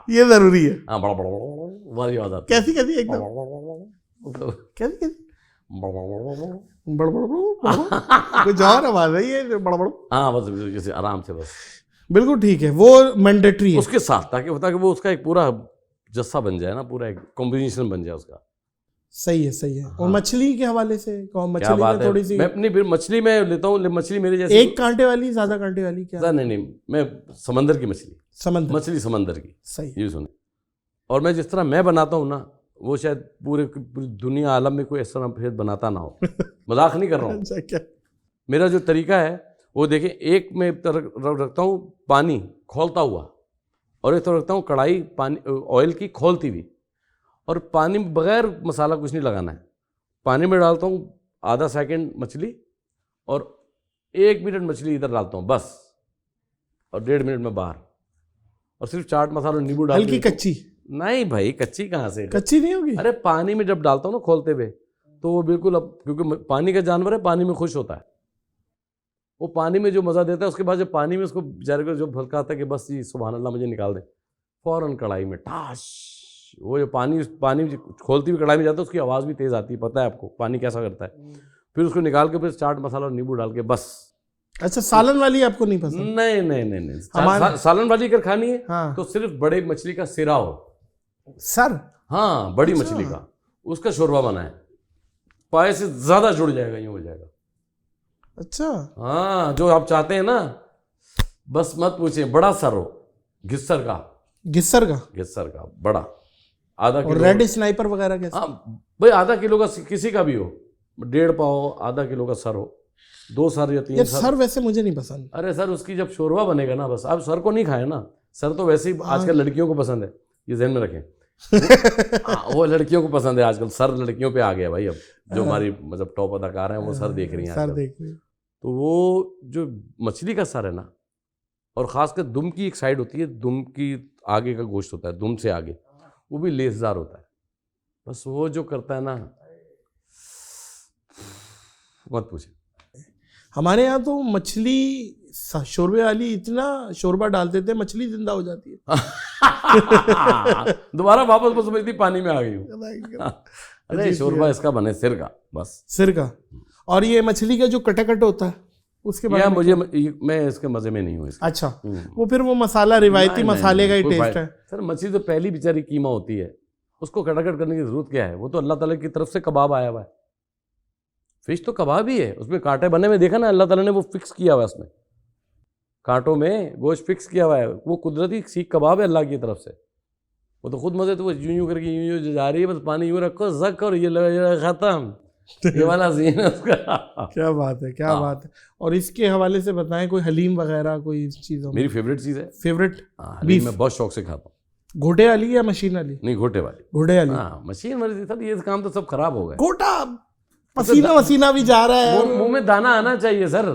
ये जरूरी है। हाँ, बड़ा बड़ा वाली आवाज आती है। कैसी कैसी एकदम कैसी कैसी बड़ बड़ बड़ कुछ और आवाज है ये बड़ बड़। हाँ, बस जैसे आराम से, बस बिल्कुल ठीक है, वो मैंडेटरी है उसके साथ, ताकि वो उसका एक पूरा जस्सा बन जाए ना, पूरा एक कॉम्बिनेशन बन जाए उसका। सही है, सही है। और मछली के हवाले से क्या बात है, थोड़ी सी मैं अपनी मछली में लेता हूँ, मछली मेरे जैसे एक कांटे वाली, ज्यादा कांटे वाली, क्या? नहीं, मैं समंदर की मछली समंदर की, सही, ये सुने। और मैं जिस तरह मैं बनाता हूँ ना, वो शायद पूरी दुनिया आलम में कोई ऐसा ना फिर बनाता ना हो। मजाक नहीं कर रहा हूँ। अच्छा, क्या? मेरा जो तरीका है वो देखें, एक मैं रखता हूँ पानी खौलता हुआ, और एक तरफ रखता हूँ कढ़ाई पानी ऑयल की खोलती हुई, और पानी में बगैर मसाला कुछ नहीं लगाना है, पानी में डालता हूँ आधा सेकंड मछली, और 1 मिनट मछली इधर डालता हूँ बस, और 1.5 मिनट में बाहर, और सिर्फ चाट मसाला नींबू डाल, हल्की कच्ची? नहीं भाई, कच्ची कहाँ से, कच्ची नहीं होगी। अरे पानी में जब डालता हूँ ना खोलते हुए, तो वो बिल्कुल, अब क्योंकि पानी का जानवर है, पानी में खुश होता है, वो पानी में जो मज़ा देता है, उसके बाद जब पानी में उसको बेचारे को जो भलका आता है कि बस जी सुभान अल्लाह मुझे निकाल दे, फौरन कढ़ाई में टाश, वो जो पानी खोलती हुई कढ़ाई में जाता है, उसकी आवाज़ भी तेज़ आती है, पता है आपको पानी कैसा करता है। फिर उसको निकाल के फिर चाट मसाला और नींबू डाल के बस। अच्छा, सालन वाली आपको नहीं पसंद? नहीं, सालन वाली अगर खानी है हाँ। तो सिर्फ बड़े मछली का सिरा हो, सर, हाँ, बड़ी मछली का, उसका शोरबा बनाए, पाए से ज़्यादा जुड़ जाएगा, यूँ हो जाएगा। अच्छा, हाँ, जो आप चाहते हैं ना, बस मत पूछिए, बड़ा सर हो, घिस्सर का बड़ा, आधा किलो। और रेड स्नाइपर वगैरह कैसे? हाँ भाई, आधा किलो का किसी का भी हो, 1.5 पाव, आधा किलो का सर हो, 2 सर या 3 सर। सर वैसे मुझे नहीं पसंद। अरे सर, उसकी जब शोरबा बनेगा ना, बस आप सर को नहीं खाए ना, सर तो वैसे ही आजकल लड़कियों को पसंद है, ये ध्यान में रखें। वो लड़कियों को पसंद है आजकल, सर लड़कियों पे आ गया भाई, अब जो हमारी मतलब टॉप अदाकार हैं वो सर देख रही हैं, सर देख रही हैं। तो वो जो मछली का सर है ना, और ख़ासकर दुम की एक साइड होती है, दुम की आगे का गोश्त होता है, दुम से आगे, वो भी लेसदार होता है, बस वो जो करता है ना, मत पूछे। हमारे यहाँ तो मछली शोरबे वाली इतना शोरबा डालते थे, मछली जिंदा हो जाती है। दोबारा वापस बस समझती पानी में आ गई हूँ। अरे शोरबा इसका बने सिर का, बस सिर का। और ये मछली का जो कटाकट होता है उसके बारे में मैं इसके मजे में नहीं हूँ। अच्छा, वो फिर वो मसाला रिवायती मसाले का ही टेस्ट है सर। मछली तो पहली बेचारी कीमा होती है, उसको कटाकट करने की जरूरत क्या है? वो तो अल्लाह ताला की तरफ से कबाब आया हुआ है। फिश तो कबाब ही है, उसमें कांटे बने में देखा ना, अल्लाह ताला ने वो फिक्स किया हुआ है, उसमें कांटों में गोश्त फिक्स किया हुआ है, वो कुदरती सीख कबाब है अल्लाह की तरफ से। वो तो खुद मजे, तो वो यूं करके यूं जा रही है, बस पानी यूं रखो जक और ये खत्म, ये वाला सीन है उसका। क्या बात है, क्या बात है। और इसके हवाले से बताएं, कोई हलीम वगैरह कोई चीज़? मेरी फेवरेट चीज़ है, फेवरेट बीफ। मैं बहुत शौक से खाता हूँ। घोटे वाली या मशीन वाली? नहीं, घोटे वाली। घोटे वाली? हाँ, मशीन वाली सर ये काम तो सब खराब हो गए। घोटा पसीना वसीना भी जा रहा है, मुंह में दाना आना चाहिए सर।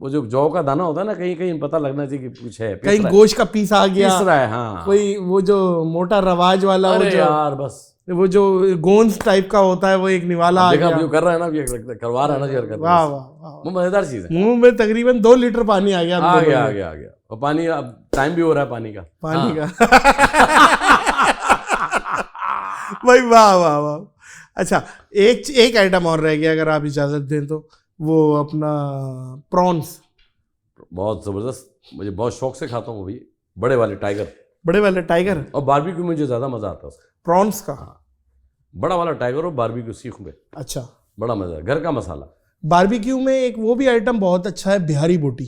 वो जो जौ का दाना होता है ना, कहीं कहीं पता लगना चाहिए कि कुछ है, कहीं गोश्त का पीस आ गया, पीस रहा है। हाँ, कोई वो जो मोटा रवाज वाला, अरे वो यार बस वो जो गोंस टाइप का होता है, वो एक निवाला आ गया। जो कर रहा है ना, करवा रहा है ना जी हरकत। वाह वाह, वो मजेदार चीज है। मुंह में तकरीबन 2 लीटर पानी आ गया। आ गया। और पानी अब टाइम भी हो रहा है पानी का। भाई वाह वाह वाह। अच्छा, एक आइटम और रह गया, अगर आप इजाजत दें तो, वो अपना प्रॉन्स। बहुत जबरदस्त, मुझे बहुत शौक से खाता हूँ भाई, बड़े वाले टाइगर। और बारबेक्यू में मुझे ज्यादा मजा आता है प्रॉन्स का। हाँ, बड़ा वाला टाइगर और बारबेक्यू सीख में। अच्छा, बड़ा मजा है, घर का मसाला। बारबेक्यू में एक वो भी आइटम बहुत अच्छा है, बिहारी बोटी,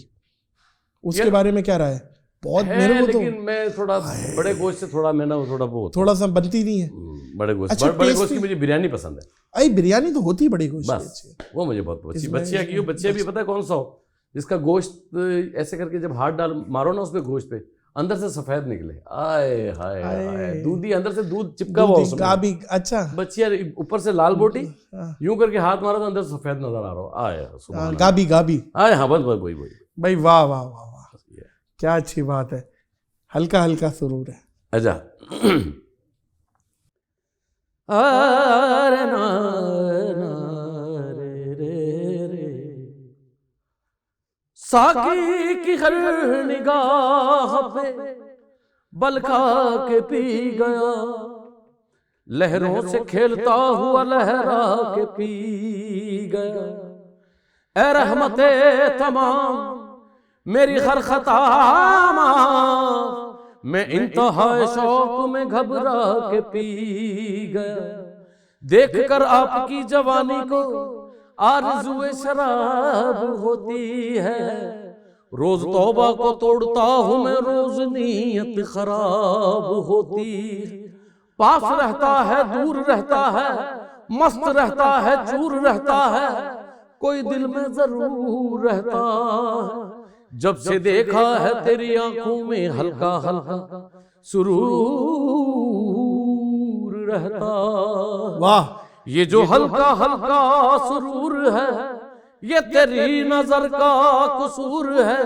उसके बारे में क्या राय है? बहुत है, मेरे को तो, लेकिन मैं थोड़ा बड़े गोश्त से थोड़ा सा बनती नहीं है बड़े गोश्त। अच्छा, बड़े गोश्त की मुझे बिरयानी पसंद है। अरे बिरयानी तो होती बड़ी गोश्त, बस वो मुझे बहुत अच्छी। बच्चिया भी पता है कौन सा हो, जिसका गोश्त ऐसे करके जब हाथ डाल मारो ना उसमें गोश्त पे, अंदर से सफेद निकले। आए हाय, दूधी अंदर से दूध चिपका हुआ उसमें। गाबी। अच्छा, बच्चिया ऊपर से लाल बोटी, यूं करके हाथ मारा तो अंदर से सफेद नजर आ रहा। आए गाबी। आए हाँ, बस वही भाई। वाह वाह वाह वाह, क्या अच्छी बात है। हल्का हल्का सुरूर है। अच्छा, अरे ना रे रे रे, साकी की हर निगाह पे बल खा के पी गया, लहरों से खेलता हुआ लहरा के पी गया। ए रहमते तमाम मेरी हर खता माफ, मैं इंतहाए शौक में घबरा के पी गया। देख कर आपकी जवानी को आरज़ुए शराब होती है, रोज तौबा को तोड़ता हूँ मैं, रोज नीयत खराब होती। पास रहता है दूर रहता है, मस्त रहता है चूर रहता है, कोई दिल में जरूर रहता है। जब से देखा है तेरी आंखों में हल्का हल्का सुरूर रहता। वाह, ये जो हल्का हल्का सुरूर है, ये तेरी नजर का कसूर है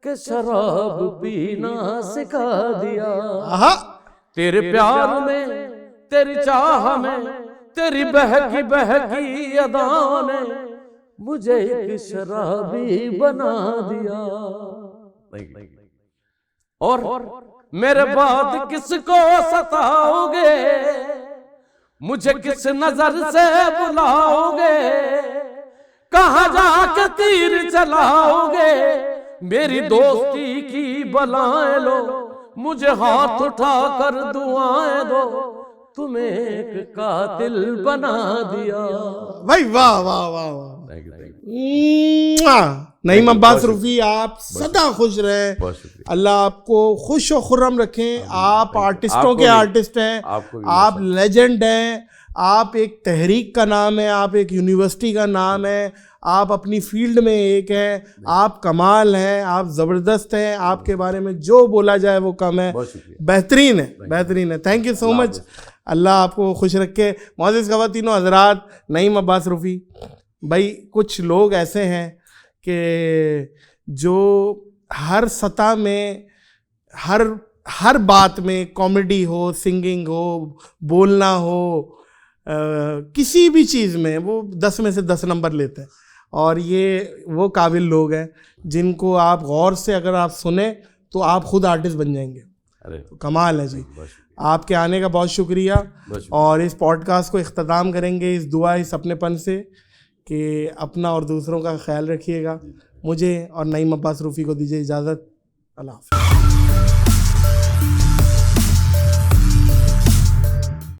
कि शराब पीना सिखा दिया। तेरे प्यार में, तेरी चाह में, तेरी बहकी अदा ने मुझे एक शराबी बना दिया। और मेरे बाद किसको सताओगे, मुझे किस नजर से बुलाओगे, कहाँ जाके तीर चलाओगे, मेरी दोस्ती की बलाएं लो, मुझे हाथ उठा कर दुआएं दो, तुम्हें एक कातिल बना दिया। भाई वाह वाह वाह वाह। नईम अब्बास रूफी, आप सदा खुश रहे, अल्लाह आपको खुश और खुर्रम रखें। आप आर्टिस्टों के आर्टिस्ट हैं, आप लेजेंड हैं, आप एक तहरीक का नाम है, आप एक यूनिवर्सिटी का नाम है, आप अपनी फील्ड में एक हैं, आप कमाल हैं, आप ज़बरदस्त हैं, आपके बारे में जो बोला जाए वो कम है, बेहतरीन है, बेहतरीन है। थैंक यू सो मच, अल्लाह आपको खुश रखे। मुअज़्ज़िज़ ख़वातीन और हज़रात, नईम अब्बास रूफी भाई, कुछ लोग ऐसे हैं कि जो हर सतह में, हर बात में, कॉमेडी हो, सिंगिंग हो, बोलना हो, किसी भी चीज़ में वो 10 में से 10 नंबर लेते हैं। और ये वो काबिल लोग हैं जिनको आप गौर से अगर आप सुने तो आप खुद आर्टिस्ट बन जाएंगे। तो कमाल है जी। आपके आने का बहुत शुक्रिया। और इस पॉडकास्ट को इख्तिताम करेंगे इस दुआ, इस अपनेपन से कि अपना और दूसरों का ख्याल रखिएगा। मुझे और नईम अब्बास रूफी को दीजिए इजाज़त। अल्लाह हाफ़िज़।